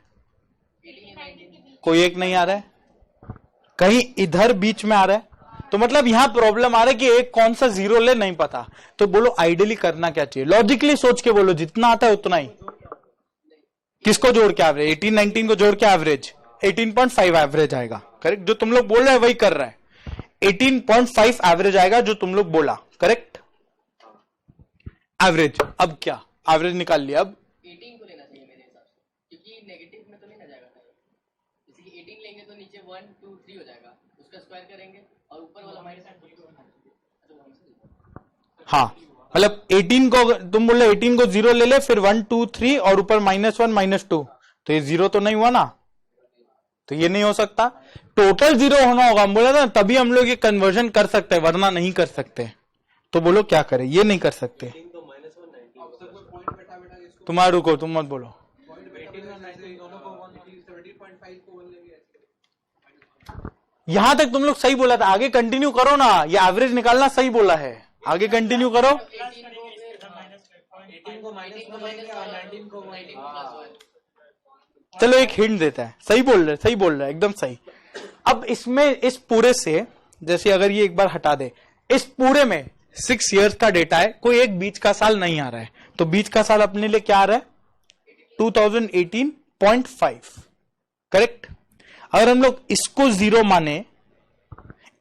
18 19 के बीच कोई एक नहीं आ रहा है? कहीं इधर बीच में आ रहा है? तो मतलब यहां प्रॉब्लम आ रहा है कि एक कौन सा जीरो ले, नहीं पता। तो बोलो आइडियली करना क्या चाहिए? लॉजिकली सोच के बोलो, जितना आता है उतना ही। किसको जोड़ के एवरेज? 18 19 को जोड़ के एवरेज 18.5 एवरेज आएगा। करेक्ट? जो तुम लोग बोल रहे हैं वही कर रहा है। 18.5 एवरेज आएगा जो तुम लोग बोला। करेक्ट? एवरेज। अब क्या एवरेज निकाल लिया? अब 18 को लेना चाहिए मेरे हिसाब से, क्योंकि नेगेटिव में तो नहीं ना जाएगा। जैसे कि 18 लेंगे तो नीचे 1 2 3 हो जाएगा, उसका स्क्वायर करेंगे और ऊपर वाला माइनस। हाँ, मतलब 18 को तुम बोल रहे 18 को 0 ले ले, फिर 1 2 3 और ऊपर -1 -2, तो ये 0 तो नहीं हुआ ना, तो ये नहीं हो सकता। टोटल 0 होना होगा। हम बोला था तभी हम लोग ये कन्वर्जन कर सकते हैं, वरना नहीं कर सकते। तो बोलो क्या करें? ये नहीं कर सकते। तुम्हारा रुको, तुम मत बोलो। यहां तक तुम लोग सही बोला था, आगे कंटिन्यू करो ना। ये एवरेज निकालना सही बोला है, आगे कंटिन्यू करो। 18 को माइनस 1 और 19 को 1। चलो एक हिंट देता है। सही बोल रहे, सही बोल रहे, एकदम सही। अब इसमें इस पूरे से, जैसे अगर ये एक बार हटा दे, इस पूरे में 6 इयर्स का डेटा है, कोई एक बीच का साल नहीं आ रहा है। तो बीच का साल अपने लिए क्या आ रहा है? 2018.5। करेक्ट? अगर हम लोग इसको 0 माने,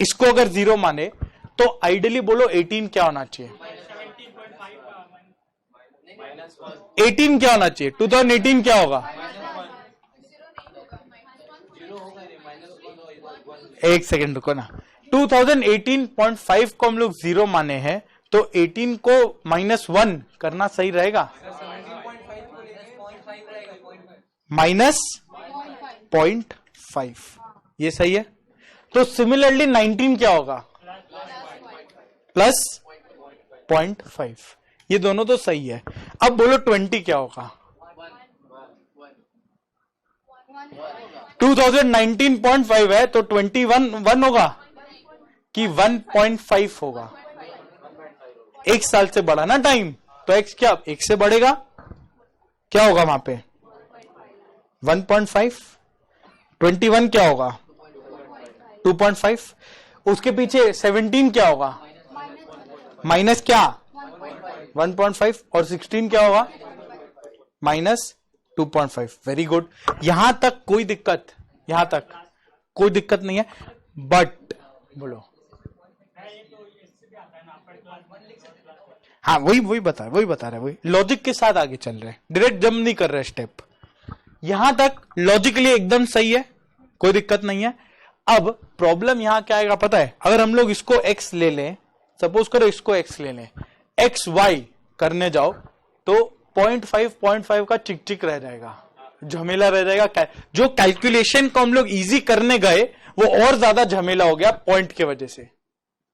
इसको अगर 0 माने, तो आइडियली बोलो 18 क्या होना चाहिए? 18 क्या होना चाहिए? 2018 क्या होगा? एक सेकेंड रुको ना। 2018.5 को हम लोग 0 माने हैं, तो 18 को -1 करना सही रहेगा। -0.5 ये सही है। तो सिमिलरली 19 क्या होगा? +0.5। ये दोनों तो सही है। अब बोलो 20 क्या होगा? 2019.5 है, तो 21 1 होगा कि 1.5 होगा? एक साल से बढ़ा ना टाइम, तो x क्या 1 से बढ़ेगा? क्या होगा वहां पे? 1.5। 21 क्या होगा? 2.5। उसके पीछे 17 क्या होगा? माइनस क्या? 1.5। और 16 क्या होगा? -2.5। Very good. यहां तक कोई दिक्कत? यहां तक कोई दिक्कत नहीं है। बट बोलो, हाँ वही बता रहे, वही लॉजिक के साथ आगे चल रहे हैं, डायरेक्ट जंप नहीं कर रहे स्टेप। यहां तक लॉजिकली एकदम सही है, कोई दिक्कत नहीं है। अब प्रॉब्लम यहां क्या आएगा पता है? अगर हम लोग इसको x ले लें, सपोज करो इसको x ले लें, x y करने जाओ तो 0.5 का चिक रह जाएगा, झमेला रह जाएगा। जो कैलकुलेशन को हम लोग इजी करने गए वो और ज्यादा झमेला हो गया पॉइंट के वजह से।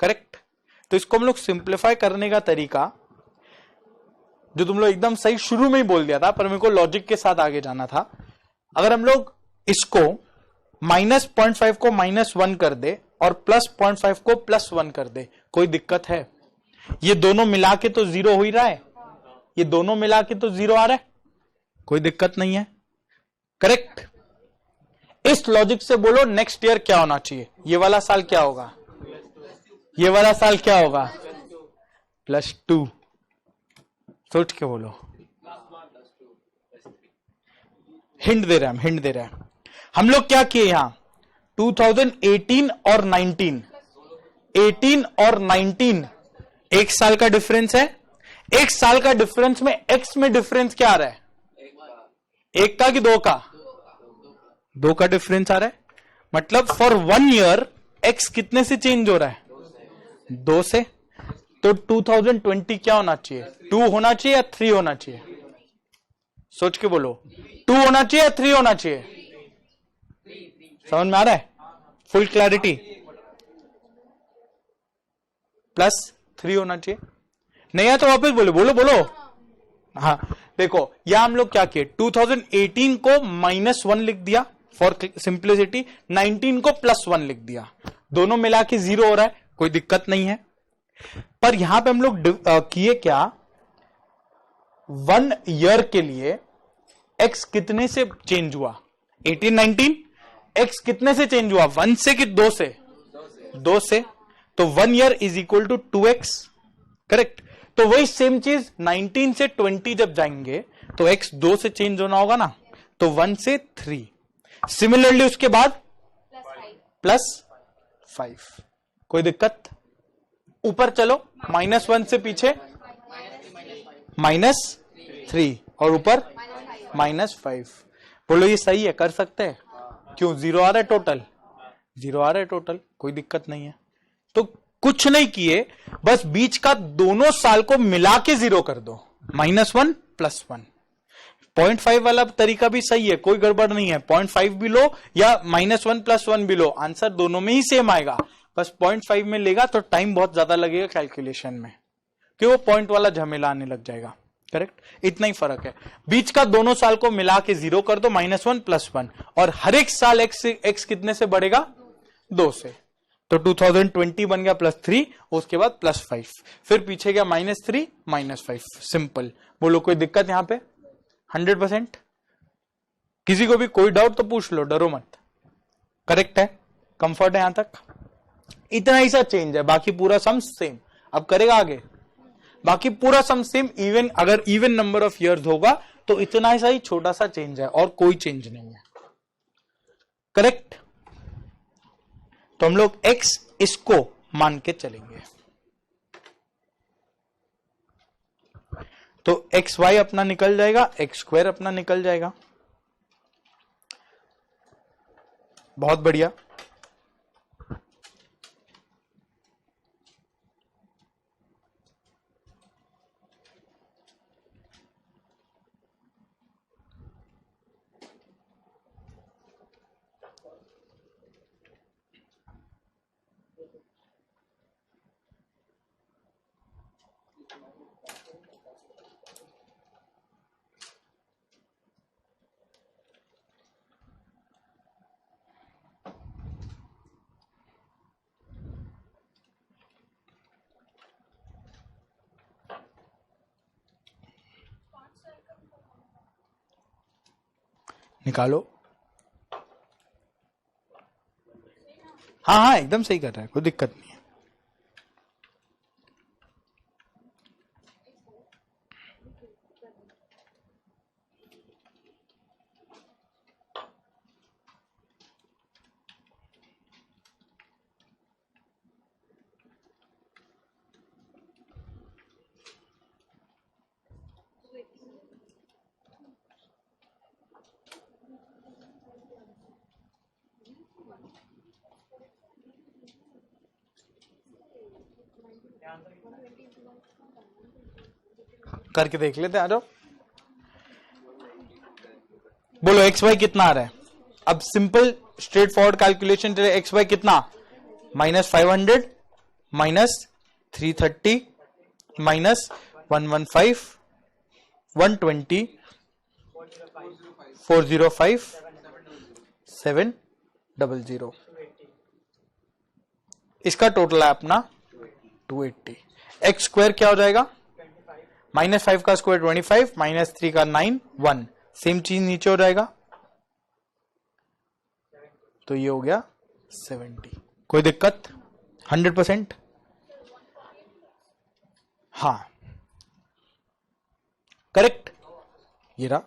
करेक्ट? तो इसको हम लोग सिंप्लीफाई करने का तरीका, जो तुम लोग एकदम सही शुरू में ही बोल दिया था, पर मेरे को लॉजिक के साथ आगे जाना था। अगर हम लोग इसको -0.5 को -1 कर दे और +0.5 को +1 कर दे, कोई दिक्कत है? ये दोनों मिला के तो 0 हो ही रहा है, ये दोनों मिला के तो 0 आ रहा है, कोई दिक्कत नहीं है। करेक्ट? इस लॉजिक से बोलो नेक्स्ट ईयर क्या होना चाहिए? ये वाला साल क्या होगा? ये वाला साल क्या होगा? +2। सोच के बोलो। हिंट दे रहे हैं हम लोग क्या किए यहां? 2018 और 19, 18 और 19 एक साल का डिफरेंस है। एक साल का डिफरेंस में एक्स में डिफरेंस क्या आ रहा है? एक का कि दो का? दो का डिफरेंस आ रहा है। मतलब फॉर 1 ईयर एक्स कितने से चेंज हो रहा है? 2 से। तो 2020 क्या होना चाहिए? 2 होना चाहिए या 3 होना चाहिए? सोच के बोलो, 2 होना चाहिए या 3 होना चाहिए? समझ में आ रहा है? Full clarity? +3 होना चाहिए। नहीं है तो वापस बोलो बोलो बोलो। हाँ देखो यहां हम लोग क्या किए, 2018 को -1 लिख दिया फॉर सिंप्लिसिटी, 19 को +1 लिख दिया, दोनों मिला के 0 हो रहा है, कोई दिक्कत नहीं है। पर यहां पे हम लोग किए क्या, 1 ईयर के लिए x कितने से चेंज हुआ, 18 19, x कितने से चेंज हुआ, 1 से कि 2 से, 2 से, तो 1 year is equal to 2x, correct. तो वही सेम चीज 19 से 20 जब जाएंगे तो x 2 से चेंज होना होगा ना, तो 1 से 3, सिमिलरली उसके बाद +5, कोई दिक्कत। ऊपर चलो, -1 से पीछे -3 और ऊपर -5, बोलो ये सही है, कर सकते हैं, क्यों 0 आ रहा है टोटल, 0 आ रहा है टोटल, कोई दिक्कत नहीं है। तो कुछ नहीं किए, बस बीच का दोनों साल को मिला के 0 कर दो, -1 +1। 0.5 वाला तरीका भी सही है, कोई गड़बड़ नहीं है, 0.5 भी लो या -1 +1 भी लो, आंसर दोनों में ही सेम आएगा, बस 0.5 में लेगा तो टाइम बहुत ज्यादा लगेगा कैलकुलेशन में, कि वो पॉइंट वाला झमेला आने लग जाएगा, करेक्ट। इतना ही फर्क है, बीच का दोनों साल को मिला के 0 कर दो, -1 +1, और हर एक साल x कितने से बढ़ेगा, 2 से, तो 2020 बन गया +3, उसके बाद +5, फिर पीछे गया -3 -5, सिंपल। बोलो कोई दिक्कत यहां पे, 100%। किसी को भी कोई डाउट तो पूछ लो, डरो मत, करेक्ट है, कंफर्ट है यहां तक। इतना ही सा चेंज है, बाकी पूरा सम सेम। अब करेगा आगे, बाकी पूरा सम सेम, इवन अगर इवन नंबर ऑफ इयर्स होगा तो इतना ही सा ही छोटा सा चेंज है, और कोई चेंज नहीं है, करेक्ट। तो हम लोग x इसको मान के चलेंगे, तो xy अपना निकल जाएगा, x² अपना निकल जाएगा, बहुत बढ़िया। निकालो, हाँ हाँ एकदम सही कर रहा है, कोई दिक्कत नहीं है। करके देख लेते हैं, आ जाओ। बोलो एक्स वाई कितना आ रहा है, अब simple straightforward calculation, X Y कितना, -500 -330 -115 120 405 700, इसका टोटल है अपना 280। x² क्या हो जाएगा, -5 का स्क्वायर 25, -3 का 9 1, सेम चीज नीचे हो जाएगा, तो ये हो गया 70। कोई दिक्कत, 100%। हाँ करेक्ट, ये रहा,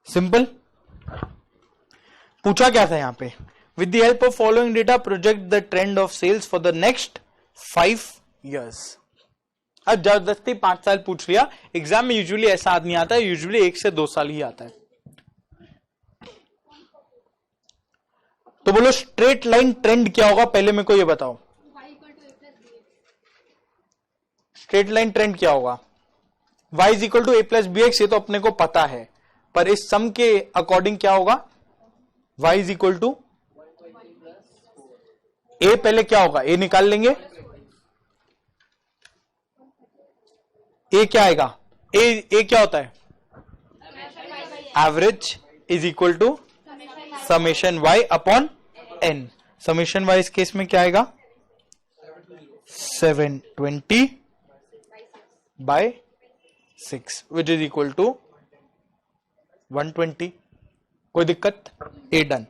सिंपल। पूछा क्या था यहां पे, with the help of following data project the trend of sales for the next 5 years। अब जबरदस्ती 5 साल पूछ लिया, एग्जाम में यूजुअली ऐसा आदमी आता है, यूजुअली 1 से 2 साल ही आता है। तो बोलो स्ट्रेट लाइन ट्रेंड क्या होगा, पहले मेरे को ये बताओ, स्ट्रेट लाइन ट्रेंड क्या होगा, y = a + bx, ये तो अपने को पता है, पर इस सम के अकॉर्डिंग क्या होगा, y = ए पहले क्या होगा, ए निकाल लेंगे, ए क्या आएगा, ए क्या होता है, average is equal to summation Y upon N. Summation Y इस केस में क्या आएगा, 720 by 6 which is equal to 120। कोई दिक्कत, ए डन।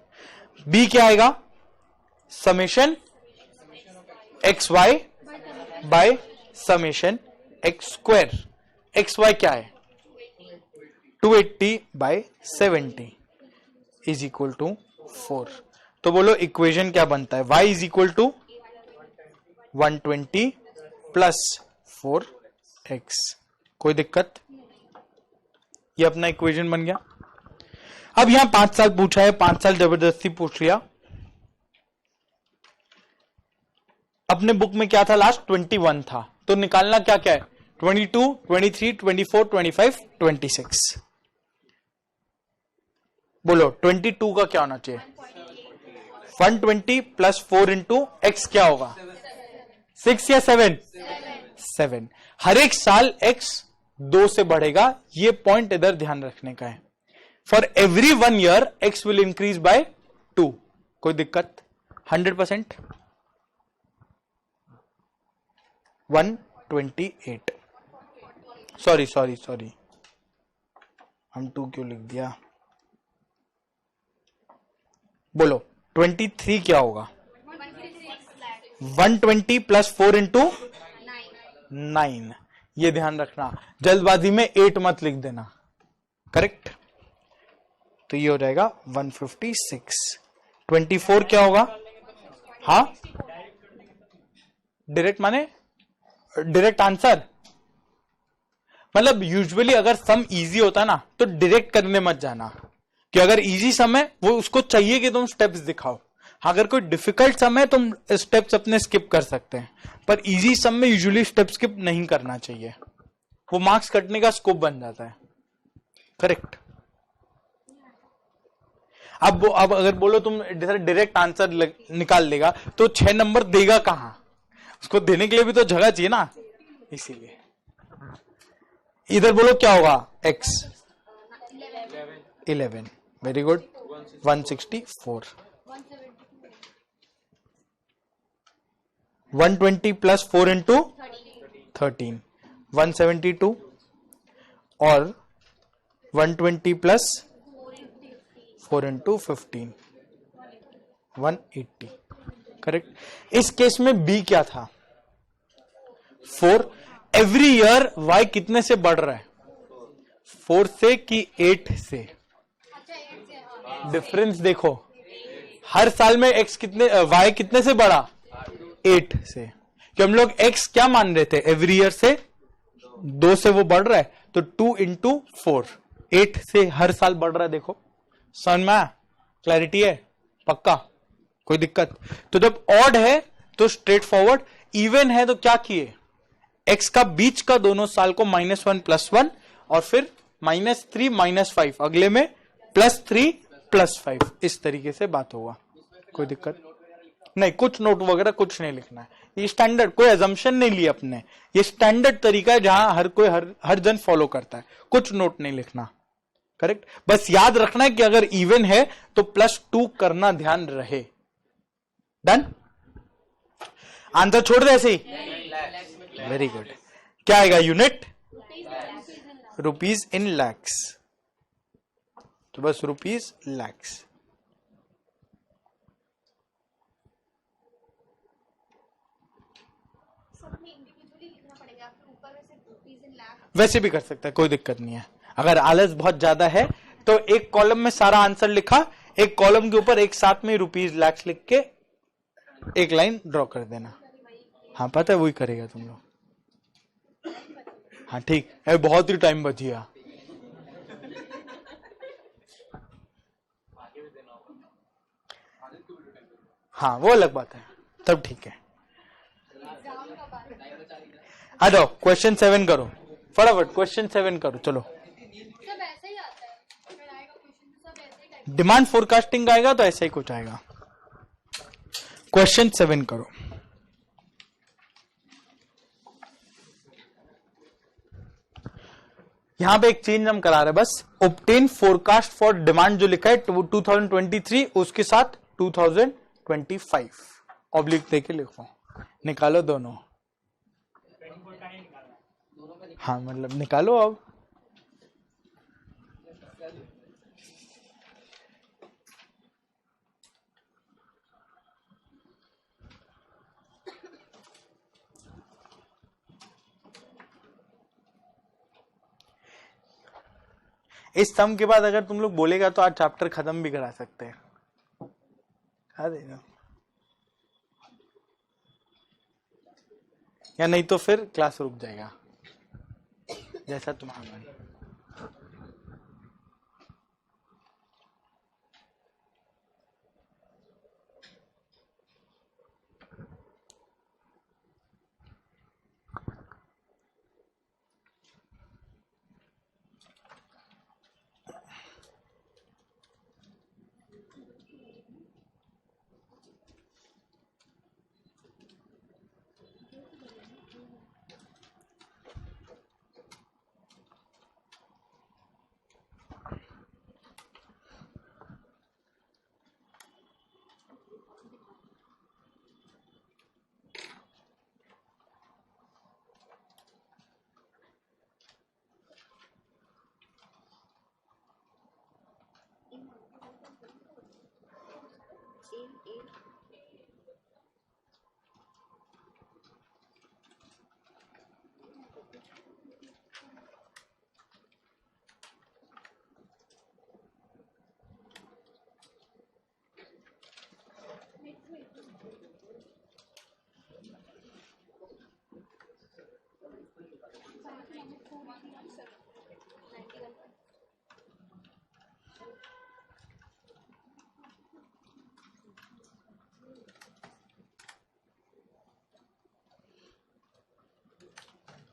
बी क्या आएगा, summation x Y by summation x square, X Y क्या है 280 बाय 70 इज इक्वल टू 4। तो बोलो इक्वेशन क्या बनता है, y is equal to 120 plus 4x। कोई दिक्कत, ये अपना इक्वेशन बन गया। अब यहां 5 साल पूछा है, 5 साल जबरदस्ती पूछ लिया। अपने बुक में क्या था लास्ट, 21 था, तो निकालना क्या क्या है, 22, 23, 24, 25, 26। बोलो 22 का क्या होना चाहिए, 120 प्लस 4 इंटू एक्स क्या होगा, 6 या 7, 7। हर एक साल x 2 से बढ़ेगा, ये पॉइंट इधर ध्यान रखने का है। For every 1 year x will increase by 2। कोई दिक्कत, 100%। 128, सॉरी हम 2 क्यों लिख दिया। बोलो 23 क्या होगा, 120 प्लस 4 इंटू 9। ये ध्यान रखना, जल्दबाजी में 8 मत लिख देना, करेक्ट। तो ये हो जाएगा 156। 24 क्या होगा, हाँ डायरेक्ट माने डायरेक्ट आंसर, मतलब यूजुअली अगर सम इजी होता ना तो डायरेक्ट करने मत जाना, कि अगर इजी सम है वो उसको चाहिए कि तुम स्टेप्स दिखाओ। अगर कोई डिफिकल्ट सम है तुम स्टेप्स अपने स्किप कर सकते हैं, पर इजी सम में यूजुअली स्टेप स्किप नहीं करना चाहिए, वो मार्क्स कटने का स्कोप बन जाता है, करेक्ट। अब अगर बोलो तुम डायरेक्ट आंसर निकाल लेगा तो 6 नंबर देगा कहां, उसको देने के लिए भी तो जगह चाहिए ना, इसीलिए। इधर बोलो क्या होगा, x 11, very good, 164। 120 plus 4 into 13, 172, और 120 प्लस 4 इंटू 15, 180, करेक्ट। इस केस में b क्या था, 4। एवरी ईयर y कितने से बढ़ रहा है, 4 से कि 8 से, डिफरेंस देखो, हर साल में x कितने y कितने से बढ़ा, 8 से। कि हम लोग x क्या मान रहे थे, एवरी ईयर से 2 से वो बढ़ रहा है, तो 2 इंटू 4, 8 से हर साल बढ़ रहा है। देखो समझ में, क्लैरिटी है, पक्का, कोई दिक्कत। तो जब ऑड है तो स्ट्रेट फॉरवर्ड, इवन है तो क्या किए, x का बीच का दोनों साल को -1 +1 और फिर -3 -5, अगले में +3 +5, इस तरीके से बात होगा। कोई दिक्कत नहीं, कुछ नोट वगैरह कुछ नहीं लिखना है, ये स्टैंडर्ड, कोई अजम्पशन नहीं लिया अपने, ये स्टैंडर्ड तरीका है जहां हर कोई हर जन फॉलो करता है, कुछ नोट नहीं लिखना, करेक्ट। बस याद रखना है कि अगर इवन है तो +2 करना ध्यान रहे। डन, आंसर छोड़ दे ऐसे ही, वेरी गुड। क्या आएगा, यूनिट रुपीज इन लैक्स, तो बस रुपीज लैक्स। वैसे भी कर सकता है, कोई दिक्कत नहीं है। अगर आलस बहुत ज्यादा है तो एक कॉलम में सारा आंसर लिखा, एक कॉलम के ऊपर एक साथ में रुपीज लैक्स लिख के एक लाइन ड्रॉ कर देना। हाँ पता है, वही करेगा तुम लोग। हाँ ठीक है, बहुत ही टाइम बच गया। हाँ वो अलग बात है, तब ठीक है। आ जाओ क्वेश्चन 7 करो फटाफट, क्वेश्चन 7 करो, चलो। सब ऐसे ही आता है, अगर आएगा क्वेश्चन तो सब ऐसे ही टाइप। डिमांड फोरकास्टिंग आएगा तो ऐसा ही कुछ आएगा। क्वेश्चन 7 करो। यहां पे एक चेंज हम करा रहे हैं बस, ऑब्टेन फोरकास्ट फॉर डिमांड जो लिखा है 2023 उसके साथ 2025 ऑब्लिक देके लिखो, निकालो दोनों। हाँ मतलब निकालो अब। इस सम के बाद अगर तुम लोग बोलेगा तो आज चैप्टर खत्म भी करा सकते हैं। या नहीं तो फिर क्लास रुक जाएगा, जैसा तुम्हारा मन।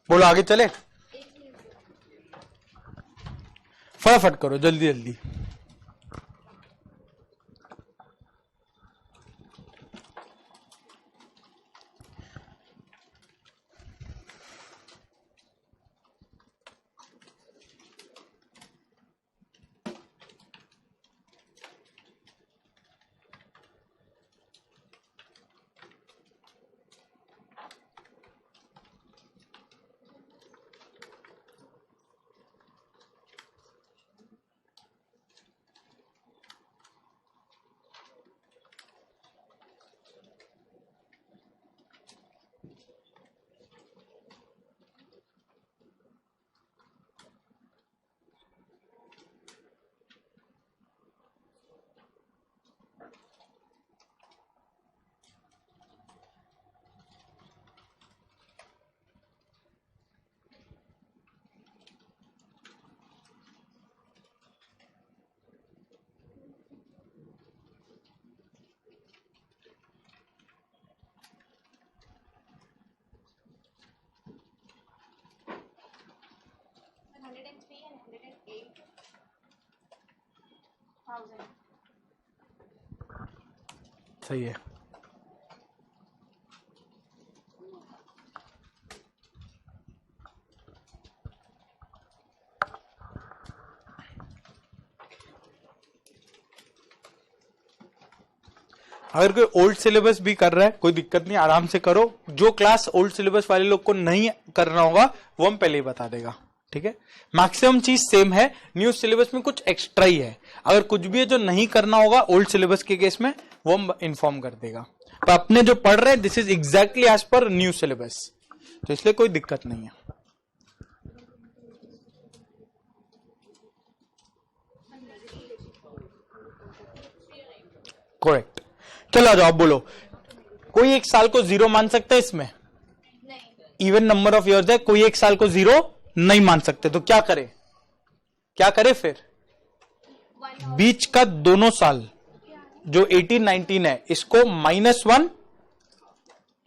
बोलो आगे चले, फटाफट करो जल्दी जल्दी। सही है। अगर कोई ओल्ड सिलेबस भी कर रहा है कोई दिक्कत नहीं, आराम से करो। जो क्लास ओल्ड सिलेबस वाले लोग को नहीं करना होगा वो हम पहले ही बता देगा, ठीक है। मैक्सिमम चीज सेम है, न्यू सिलेबस में कुछ एक्स्ट्रा ही है। अगर कुछ भी है जो नहीं करना होगा ओल्ड सिलेबस के केस में वो हम इन्फॉर्म कर देगा। पर अपने जो पढ़ रहे हैं this is exactly as per new syllabus, तो इसलिए कोई दिक्कत नहीं है। करेक्ट। चलो आ जाओ, आप बोलो। कोई एक साल को 0 मान सकता है इसमें? इवन नंबर ऑफ ईयर्स है, कोई एक साल को 0 नहीं मान सकते, तो क्या करे? क्या करे फिर? बीच का दोनों साल जो 18 19 है इसको -1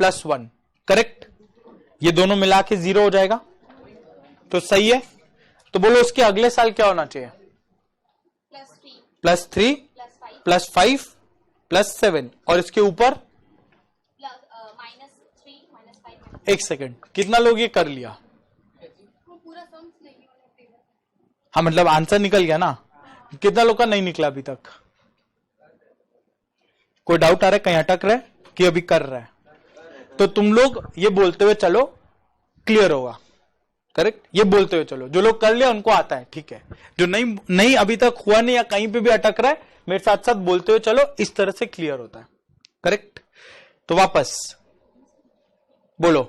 +1, करेक्ट। ये दोनों मिला के 0 हो जाएगा, तो सही है। तो बोलो उसके अगले साल क्या होना चाहिए? +3 +5 +7, और इसके ऊपर एक सेकंड, कितना लोग ये कर लिया? वो पूरा सम्स नहीं होना टेबल। हाँ मतलब आंसर निकल गया ना? कितना लोग का नहीं निकला अभी तक? कोई डाउट आ रहा है, कहीं अटक रहा है कि अभी कर रहा है? तो तुम लोग ये बोलते हुए चलो, क्लियर होगा। करेक्ट, ये बोलते हुए चलो, जो लोग कर लिया उनको आता है, ठीक है। जो नहीं अभी तक हुआ नहीं या कहीं पे भी अटक रहा है, मेरे साथ साथ बोलते हुए चलो, इस तरह से क्लियर होता है। करेक्ट, तो वापस बोलो,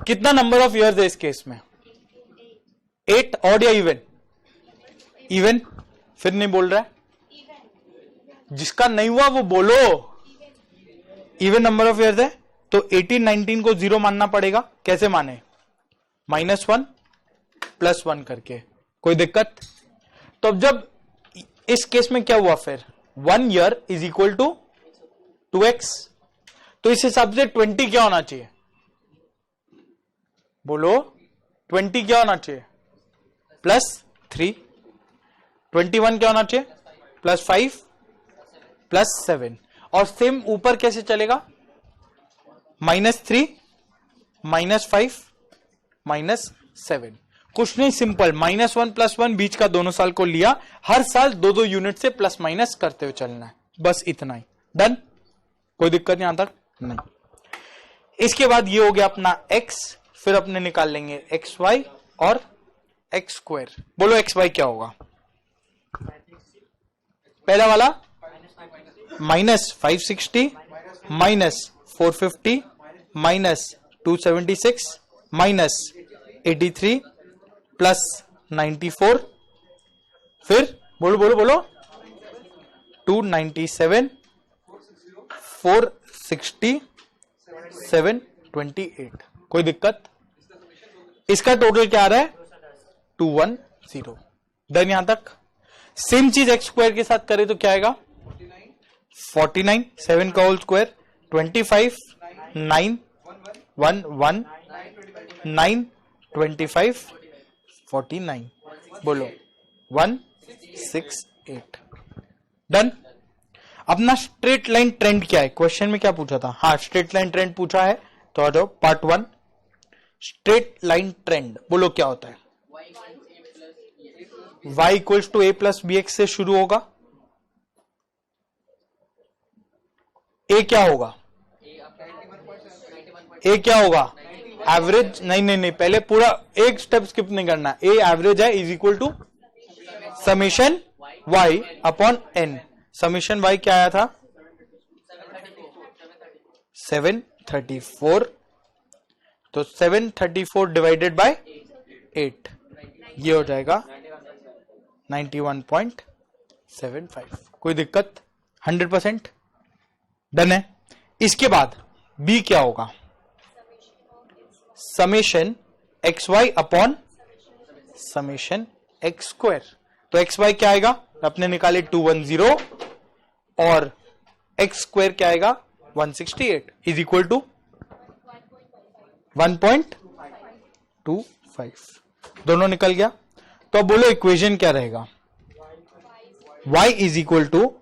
कितना नंबर ऑफ इयर्स है इस केस में? 8, ऑड या इवन? इवन। फिर नहीं बोल रहा है, जिसका नहीं हुआ वो बोलो। इवन नंबर ऑफ इयर्स है तो 18, 19 को 0 मानना पड़ेगा। कैसे माने? -1 +1 करके। कोई दिक्कत? तो अब जब इस केस में क्या हुआ, फिर 1 year is equal to 2x, तो इस हिसाब से 20 क्या होना चाहिए? बोलो, 20 क्या होना चाहिए? +3। 21 क्या होना चाहिए? +5 +7। और सेम ऊपर कैसे चलेगा? -3 -5 -7। कुछ नहीं, सिंपल, -1 +1 बीच का दोनों साल को लिया, हर साल 2-2 यूनिट से प्लस माइनस करते हुए चलना है, बस इतना ही। डन? कोई दिक्कत यहां तक? नहीं। इसके बाद ये हो गया अपना x, फिर अपने निकाल लेंगे xy और x²। बोलो xy क्या होगा? पहला वाला -560 -450 -276 -83 +94, फिर बोलो बोलो बोलो 297 460 728। कोई दिक्कत? इसका टोटल क्या आ रहा है? 210। डन यहां तक? सेम चीज x² के साथ करें तो क्या आएगा? 49 7 का होल स्क्वायर 25 9 1 1 9 25 49। बोलो 168। डन? अपना स्ट्रेट लाइन ट्रेंड क्या है? क्वेश्चन में क्या पूछा था? हाँ, स्ट्रेट लाइन ट्रेंड पूछा है, तो आ जाओ पार्ट 1। स्ट्रेट लाइन ट्रेंड बोलो क्या होता है? y equals to a plus bx से शुरू होगा। a क्या होगा? a क्या होगा? एवरेज। नहीं, पहले पूरा एक स्टेप स्किप नहीं करना। a एवरेज है, is equal to summation y upon n। Summation y क्या आया था? 734। तो 734 डिवाइडेड बाय 8, ये हो जाएगा 91.75। कोई दिक्कत? 100%। डन है। इसके बाद b क्या होगा? Summation xy upon summation x²। तो xy क्या आएगा? अपने निकाले 210 और x² क्या आएगा? 168 इज इक्वल टू 1.25। दोनों निकल गया। तो अब बोलो इक्वेशन क्या रहेगा? y is equal to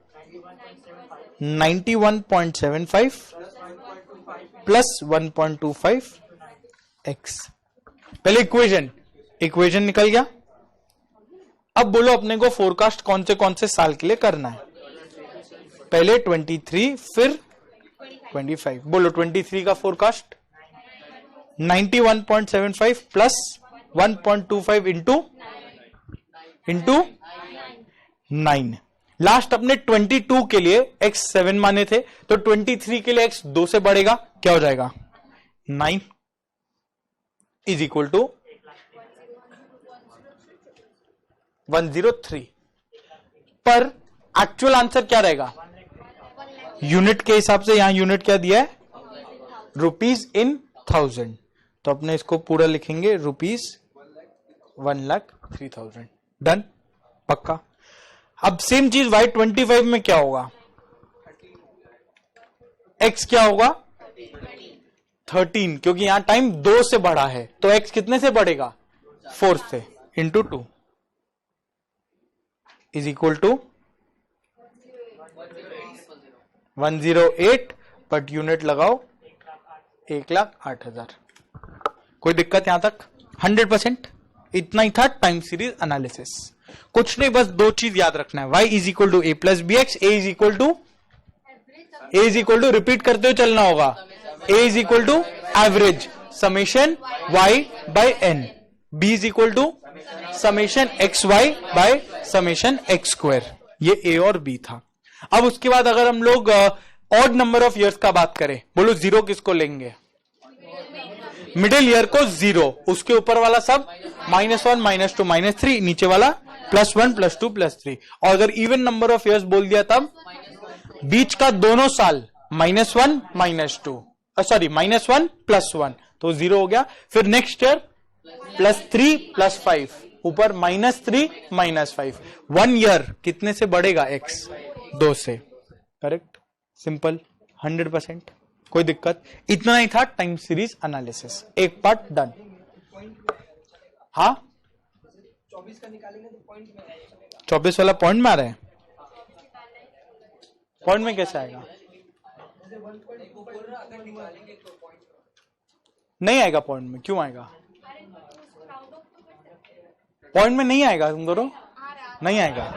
91.75 plus 1.25 x। पहले इक्वेशन निकल गया। अब बोलो अपने को फोरकास्ट कौन से साल के लिए करना है? पहले 23 फिर 25। बोलो 23 का फोरकास्ट 91.75 प्लस 1.25 इंटू 9। लास्ट अपने 22 के लिए x 7 माने थे, तो 23 के लिए x 2 से बढ़ेगा, क्या हो जाएगा? 9 इज इक्वल टू 103। पर एक्चुअल आंसर क्या रहेगा? यूनिट के हिसाब से यहां यूनिट क्या दिया है? Rupees in 1000। तो अपने इसको पूरा लिखेंगे रुपीज 1,03,000। डन? पक्का? अब सेम चीज y25 में क्या होगा? x क्या होगा? 13, क्योंकि यहां टाइम 2 से बढ़ा है, तो x कितने से बढ़ेगा? 4 से, into 2 is equal to 108। But unit लगाओ 1,08,000। कोई दिक्कत यहां तक? 100%। इतना ही था टाइम सीरीज एनालिसिस। कुछ नहीं, बस दो चीज याद रखना है, y is equal to A plus B x, A is equal to repeat करते हुए चलना होगा, a is equal to average summation y by n, b is equal to summation x Y by summation x square. ये a और b था। अब उसके बाद अगर हम लोग ऑड नंबर ऑफ ईयर्स का बात करें, बोलो जीरो किसको लेंगे? मिडिल ईयर को जीरो, उसके ऊपर वाला सब -1 -2 -3, नीचे वाला +1 +2 +3। और अगर इवन नंबर ऑफ ईयर्स बोल दिया तब बीच का दोनों साल -1 -2, सॉरी -1 +1, तो 0 हो गया। फिर नेक्स्ट ईयर +3 +5, ऊपर -3 -5। 1 ईयर कितने से बढ़ेगा? x, 2 से। Correct, simple, 100%। कोई दिक्कत? इतना ही था टाइम सीरीज एनालिसिस। एक पार्ट डन। हाँ, 24 का निकालेंगे तो पॉइंट में आएगा। 24 वाला पॉइंट में आ रहा है? पॉइंट में कैसे आएगा? नहीं आएगा पॉइंट में। क्यों आएगा? पॉइंट में नहीं आएगा, तुम करो, नहीं आएगा।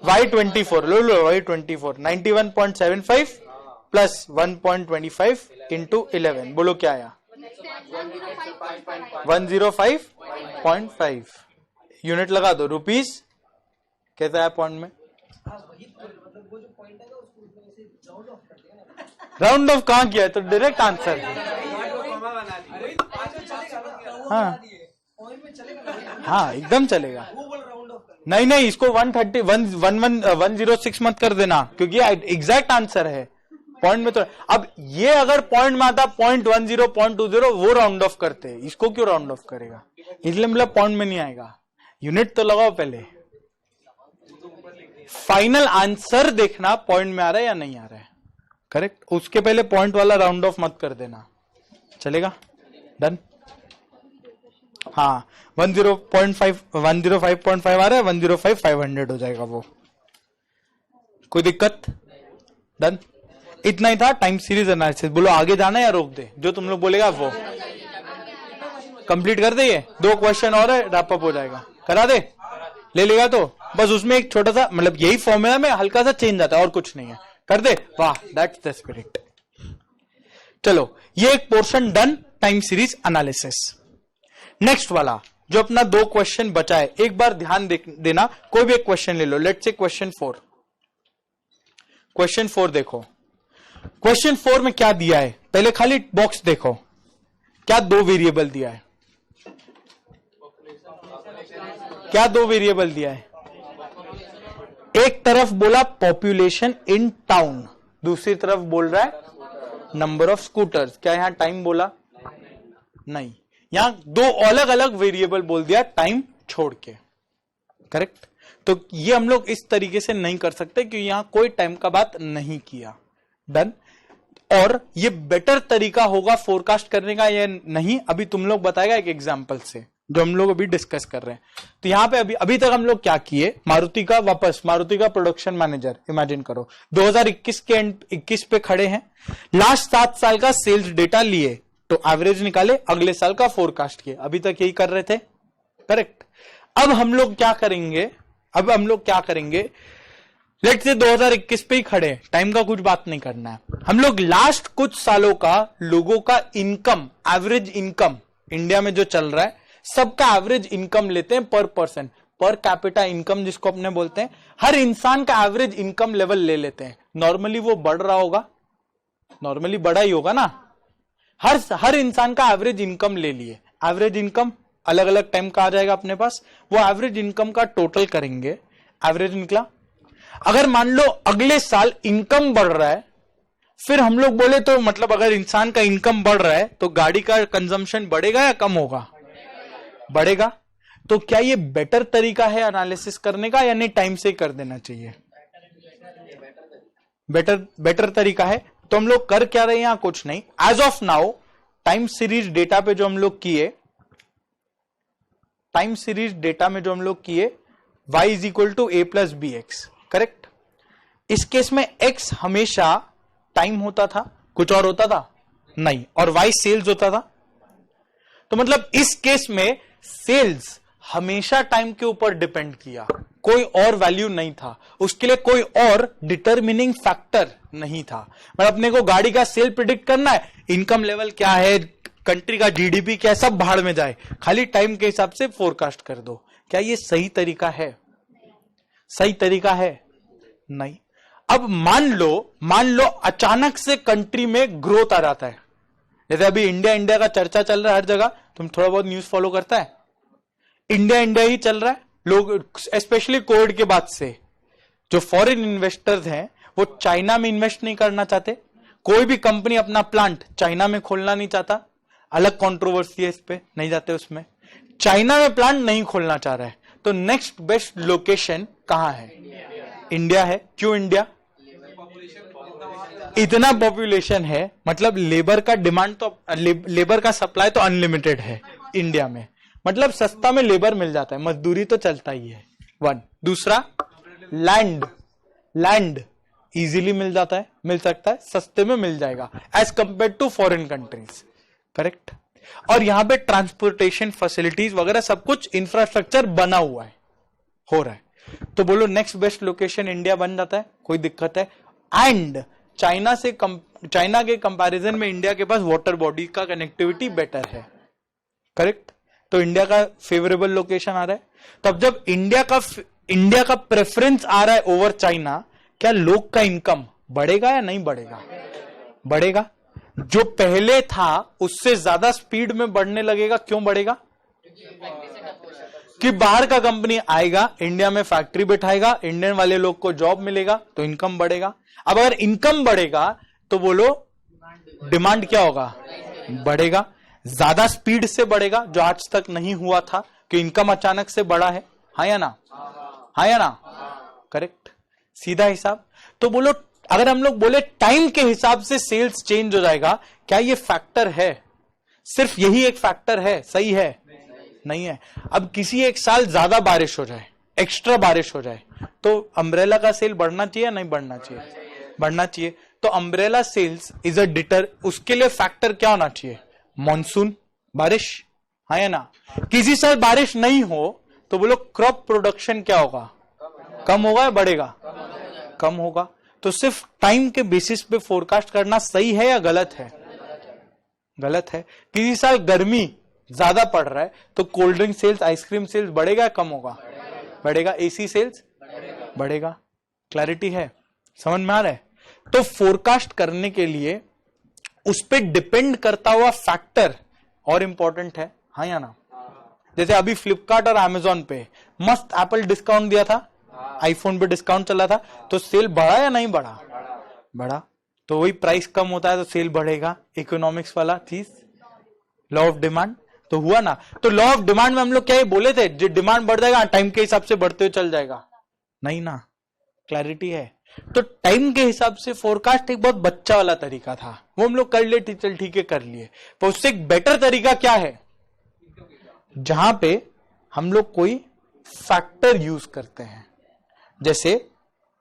y24 लो y24 91.75 प्लस 1.25 इंटू 11, बोलो क्या आया? 105.5 यूनिट लगा दो, रुपीस कैसा है पॉइंट में? राउंड ऑफ कहां किया है? तो डायरेक्ट आंसर। हाँ हाँ, एकदम चलेगा। नहीं, इसको 130 106 मत कर देना, क्योंकि एग्जैक्ट आंसर है। पॉइंट में तो अब ये अगर पॉइंट में आता 0.10 0.20 वो राउंड ऑफ करते, इसको क्यों राउंड ऑफ करेगा? इसलिए मतलब पॉइंट में नहीं आएगा। यूनिट तो लगाओ पहले, फाइनल आंसर देखना पॉइंट में आ रहा है या नहीं आ रहा है। करेक्ट, उसके पहले पॉइंट वाला राउंड ऑफ मत कर देना, चलेगा? डन। हाँ, 105.5 आ रहा है, 105 500 हो जाएगा वो। कोई दिक्कत? डन। इतना ही था टाइम सीरीज एनालिसिस। बोलो आगे जाना या रोक दे? जो तुम लोग बोलेगा वो कंप्लीट कर दे। ये 2 क्वेश्चन और है, रैप अप हो जाएगा। करा दे? ले लेगा तो बस उसमें एक छोटा सा, मतलब यही फॉर्मूला में हल्का सा चेंज आता है और कुछ नहीं है। कर दे? वाह, दैट्स द स्पिरिट। चलो, ये एक portion done, time series analysis. Next वाला जो अपना 2 क्वेश्चन बचा है, एक बार ध्यान देना। कोई भी एक क्वेश्चन ले लो। Let's see question 4। क्वेश्चन 4 देखो। क्वेश्चन 4 में क्या दिया है? पहले खाली बॉक्स देखो, क्या 2 वेरिएबल दिया है? क्या 2 वेरिएबल दिया है? एक तरफ बोला पॉपुलेशन इन टाउन, दूसरी तरफ बोल रहा है नंबर ऑफ स्कूटर्स। क्या यहां टाइम बोला? नहीं, यहां 2 अलग अलग वेरिएबल बोल दिया टाइम छोड़ के। करेक्ट, तो ये हम लोग इस तरीके से नहीं कर सकते क्योंकि यहां कोई टाइम का बात नहीं किया। डन। और ये बेटर तरीका होगा फोरकास्ट करने का या नहीं, अभी तुम लोग बताएगा एक एग्जांपल से, जो हम लोग अभी डिस्कस कर रहे हैं। तो यहां पे अभी तक हम लोग क्या किए? मारुति का प्रोडक्शन मैनेजर इमेजिन करो, 2021 के 21 पे खड़े हैं, लास्ट 7 साल का सेल्स डेटा लिए, तो एवरेज निकाले, अगले साल का फोरकास्ट किए। अभी तक यही कर रहे थे। करेक्ट। अब हम लोग क्या करेंगे? लेट्स से 2021 पे ही खड़े, टाइम का कुछ बात नहीं करना है। हम लोग लास्ट कुछ सालों का लोगों का इनकम, एवरेज इनकम इंडिया में जो चल रहा है, सबका एवरेज इनकम लेते हैं पर पर्सन, पर कैपिटा इनकम जिसको अपने बोलते हैं। हर इंसान का एवरेज इनकम लेवल ले लेते हैं। नॉर्मली वो बढ़ रहा होगा, नॉर्मली बढ़ा ही होगा ना। हर इंसान का एवरेज इनकम ले लिए। एवरेज इनकम अलग अलग टाइम का आ जाएगा अपने पास, वो एवरेज इनकम का टोटल करेंगे, एवरेज निकला। अगर मान लो अगले साल इनकम बढ़ रहा है, फिर हम लोग बोले तो मतलब अगर इंसान का इनकम बढ़ रहा है तो गाड़ी का कंजम्पशन बढ़ेगा या कम होगा? बढ़ेगा। तो क्या ये बेटर तरीका है एनालिसिस करने का या नहीं टाइम से कर देना चाहिए? बेटर तरीका है। तो हम लोग कर क्या रहे हैं? यहां कुछ नहीं। As of now time series data पे जो हम लोग किए, y is equal to a plus B x. Correct. इस केस में x हमेशा टाइम होता था, कुछ और होता था नहीं, और y सेल्स होता था। तो मतलब इस केस में सेल्स हमेशा टाइम के ऊपर डिपेंड किया, कोई और वैल्यू नहीं था, उसके लिए कोई और डिटरमिनिंग फैक्टर नहीं था। मतलब अपने को गाड़ी का सेल प्रिडिक्ट करना है, इनकम लेवल क्या है, कंट्री का जीडीपी क्या है, सब भाड़ में जाए, खाली टाइम के हिसाब से फोरकास्ट कर दो। क्या ये सही तरीका है? सही तरीका है? नहीं। अब मान लो अचानक से कंट्री में ग्रोथ आ जाता है, जैसे अभी इंडिया का चर्चा चल रहा है हर जगह, तुम थोड़ा बहुत न्यूज फॉलो करता है, इंडिया ही चल रहा है। लोग स्पेशली कोविड के बाद से जो फॉरेन इन्वेस्टर्स हैं वो चाइना में इन्वेस्ट नहीं करना चाहते, कोई भी कंपनी अपना प्लांट चाइना में खोलना नहीं चाहता, अलग कंट्रोवर्सी है इस पे, नहीं जाते उसमें। चाइना में प्लांट नहीं खोलना चाह रहा है, तो नेक्स्ट बेस्ट लोकेशन कहां है? इंडिया है। क्यों इंडिया? इतना पॉपुलेशन है, मतलब लेबर का डिमांड तो, लेबर का सप्लाई तो अनलिमिटेड है इंडिया में, मतलब सस्ता में लेबर मिल जाता है, मजदूरी तो चलता ही है। वन। दूसरा, लैंड इजीली मिल जाता है, मिल सकता है, सस्ते में मिल जाएगा as compare to foreign countries. Correct. और यहां पे ट्रांसपोर्टेशन फैसिलिटीज वगैरह सब कुछ इंफ्रास्ट्रक्चर बना हुआ है, हो रहा है। तो बोलो नेक्स्ट बेस्ट लोकेशन इंडिया बन जाता है, कोई दिक्कत है? एंड चाइना के कंपैरिजन में इंडिया के पास वाटर बॉडी का कनेक्टिविटी बेटर है। करेक्ट। तो इंडिया का फेवरेबल लोकेशन आ रहा है। तो अब जब इंडिया का प्रेफरेंस आ रहा है ओवर चाइना, क्या लोग का इनकम बढ़ेगा या नहीं बढ़ेगा? बढ़ेगा। जो पहले था उससे ज्यादा स्पीड में बढ़ने लगेगा। क्यों बढ़ेगा? कि बाहर का कंपनी आएगा, इंडिया में फैक्ट्री बैठाएगा, इंडियन वाले लोग को जॉब मिलेगा, तो इनकम बढ़ेगा। अब अगर इनकम बढ़ेगा तो बोलो डिमांड क्या होगा? बढ़ेगा, ज्यादा स्पीड से बढ़ेगा, जो आज तक नहीं हुआ था कि इनकम अचानक से बढ़ा है। हाँ या ना? हाँ या ना? करेक्ट। सीधा हिसाब। तो बोलो अगर हम लोग बोले टाइम के हिसाब से सेल्स चेंज हो जाएगा, क्या ये फैक्टर है? सिर्फ यही एक फैक्टर है? सही है? नहीं है। अब किसी एक साल ज्यादा बारिश हो जाए, एक्स्ट्रा बारिश हो जाए, तो अम्ब्रेला का सेल बढ़ना चाहिए या नहीं बढ़ना चाहिए? बढ़ना चाहिए। तो umbrella sales is a deter, उसके लिए फैक्टर क्या होना चाहिए? मॉनसून, बारिश। हाँ या ना? किसी साल बारिश नहीं हो तो बोलो क्रॉप प्रोडक्शन क्या होगा? कम होगा या बढ़ेगा? कम होगा। तो सिर्फ टाइम के बेसिस पे फोरकास्ट करना सही है या गलत है? गलत है। किसी साल गर्मी ज्यादा पड़ रहा है तो cold drink sales, ice cream sales बढ़ेगा या कम होगा? बढ़ेगा। एसी सेल्स बढ़ेगा। क्लैरिटी है? समझ में आ रहा है? तो फोरकास्ट करने के लिए उस पर डिपेंड करता हुआ फैक्टर और इंपॉर्टेंट है। हाँ या ना? जैसे अभी फ्लिपकार्ट और अमेजोन पे मस्त एप्पल डिस्काउंट दिया था, आईफोन पे डिस्काउंट चला था, तो सेल बढ़ा या नहीं बढ़ा? बढ़ा। तो वही प्राइस कम होता है तो सेल बढ़ेगा, इकोनॉमिक्स वाला चीज, लॉ ऑफ डिमांड। तो हुआ ना? तो लॉ ऑफ डिमांड में हम लोग क्या ये बोले थे, जो डिमांड बढ़ जाएगा टाइम के हिसाब से बढ़ते हुए चल जाएगा? नहीं ना? क्लैरिटी है? तो टाइम के हिसाब से फोरकास्ट एक बहुत बच्चा वाला तरीका था, वो हम लोग कर लिए, चल ठीक है कर लिए। पर उससे एक बेटर तरीका क्या है, जहां पे हम लोग कोई फैक्टर यूज करते हैं। जैसे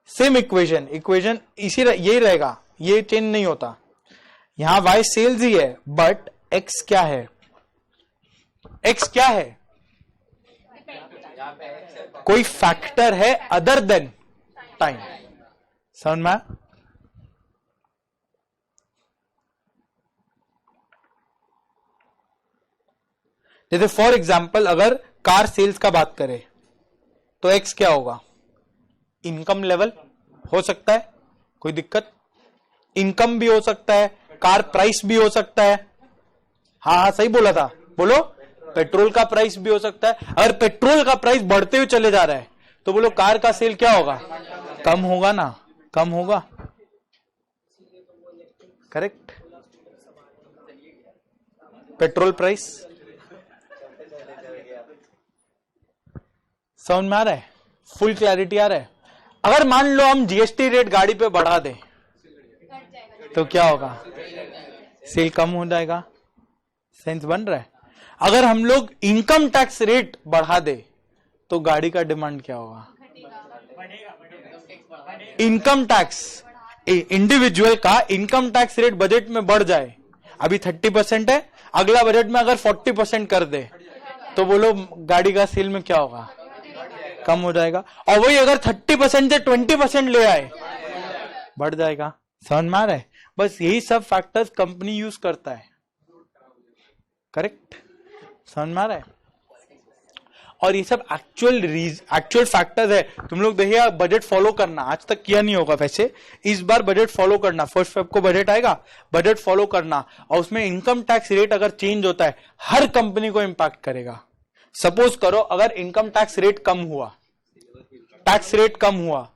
सेम इक्वेशन इसी यही रहेगा, ये चेंज नहीं होता। यहां वाई सेल्स ही है, बट एक्स क्या है? एक्स क्या है? कोई फैक्टर है अदर देन टाइम। समझ में? जैसे फॉर एग्जाम्पल अगर कार सेल्स का बात करें तो एक्स क्या होगा? इनकम लेवल हो सकता है, कोई दिक्कत? इनकम भी हो सकता है, कार प्राइस भी हो सकता है। हाँ सही बोला था, बोलो। पेट्रोल का प्राइस भी हो सकता है। अगर पेट्रोल का प्राइस बढ़ते हुए चले जा रहा है तो बोलो कार का सेल क्या होगा? कम होगा ना? कम होगा। करेक्ट। पेट्रोल प्राइस समझ में आ रहा है? फुल क्लैरिटी आ रहा है? अगर मान लो हम जीएसटी रेट गाड़ी पे बढ़ा दें तो क्या होगा? सेल कम हो जाएगा। सेंस बन रहा है? अगर हम लोग इनकम टैक्स रेट बढ़ा दे तो गाड़ी का डिमांड क्या होगा? इनकम टैक्स, इंडिविजुअल का इनकम टैक्स रेट बजट में बढ़ जाए, अभी 30% है, अगला बजट में अगर 40% कर दे तो बोलो गाड़ी का सेल में क्या होगा, कम हो जाएगा। और वही अगर 30% से 20% ले आए बढ़ जाएगा। समझ में आ रहा है? बस यही सब फैक्टर्स कंपनी यूज करता है। करेक्ट? समझ में आ रहा है? और ये सब एक्चुअल फैक्टर्स है। तुम लोग देखिए बजट फॉलो करना, आज तक किया नहीं होगा वैसे, इस बार बजट फॉलो करना। 1 Feb को बजट आएगा, बजट फॉलो करना। और उसमें इनकम टैक्स रेट अगर चेंज होता है हर कंपनी को इंपैक्ट करेगा। सपोज करो अगर इनकम टैक्स रेट कम हुआ, टैक्स रेट कम हुआ,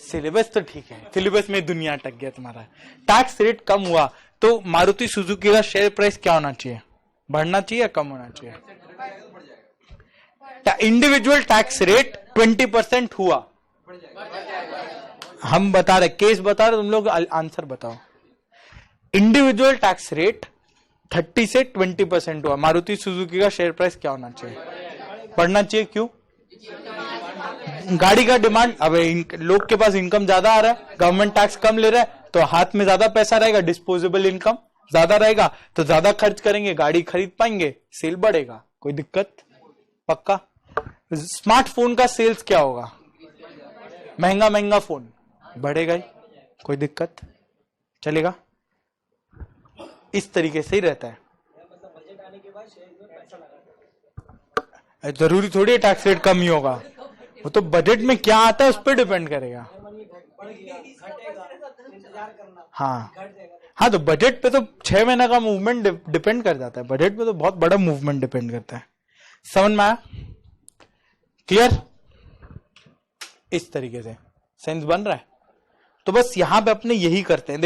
सिलेबस तो ठीक है, सिलेबस में दुनिया अटक गया तुम्हारा। टैक्स रेट कम हुआ तो मारुति सुजुकी का शेयर प्राइस क्या होना चाहिए, बढ़ना चाहिए या कम होना चाहिए? इंडिविजुअल टैक्स रेट 20% हुआ, हम बता रहे, केस बता रहे, तुम लोग आंसर बताओ। इंडिविजुअल टैक्स रेट 30 से 20% हुआ, मारुति सुजुकी का शेयर प्राइस क्या होना चाहिए, बढ़ना चाहिए। क्यों? गाड़ी का डिमांड, अब लोग के पास इनकम ज्यादा आ रहा है, गवर्नमेंट टैक्स कम ले रहा है, तो हाथ में ज्यादा पैसा रहेगा, डिस्पोजेबल इनकम ज्यादा रहेगा, तो ज्यादा खर्च करेंगे, गाड़ी खरीद पाएंगे, सेल बढ़ेगा। कोई दिक्कत? पक्का? स्मार्टफोन का सेल्स क्या होगा, महंगा फोन बढ़ेगा ही, कोई दिक्कत? चलेगा? इस तरीके से ही रहता है। मतलब बजट आने के बाद शेयर में पैसा लगा, जरूरी थोड़ी है टैक्स रेट कम ही होगा, वो तो बजट में क्या आता है उस पर डिपेंड करेगा। बढ़ गया घटेगा, इंतजार करना, हाँ घट जाएगा। हाँ, तो बजट पे तो 6 महीने का मूवमेंट डिपेंड कर जाता है, बजट पे तो बहुत बड़ा मूवमेंट डिपेंड करता है। समझ में आया? क्लियर? इस तरीके से सेंस बन रहा है? तो बस यहां पे अपने यही करते हैं।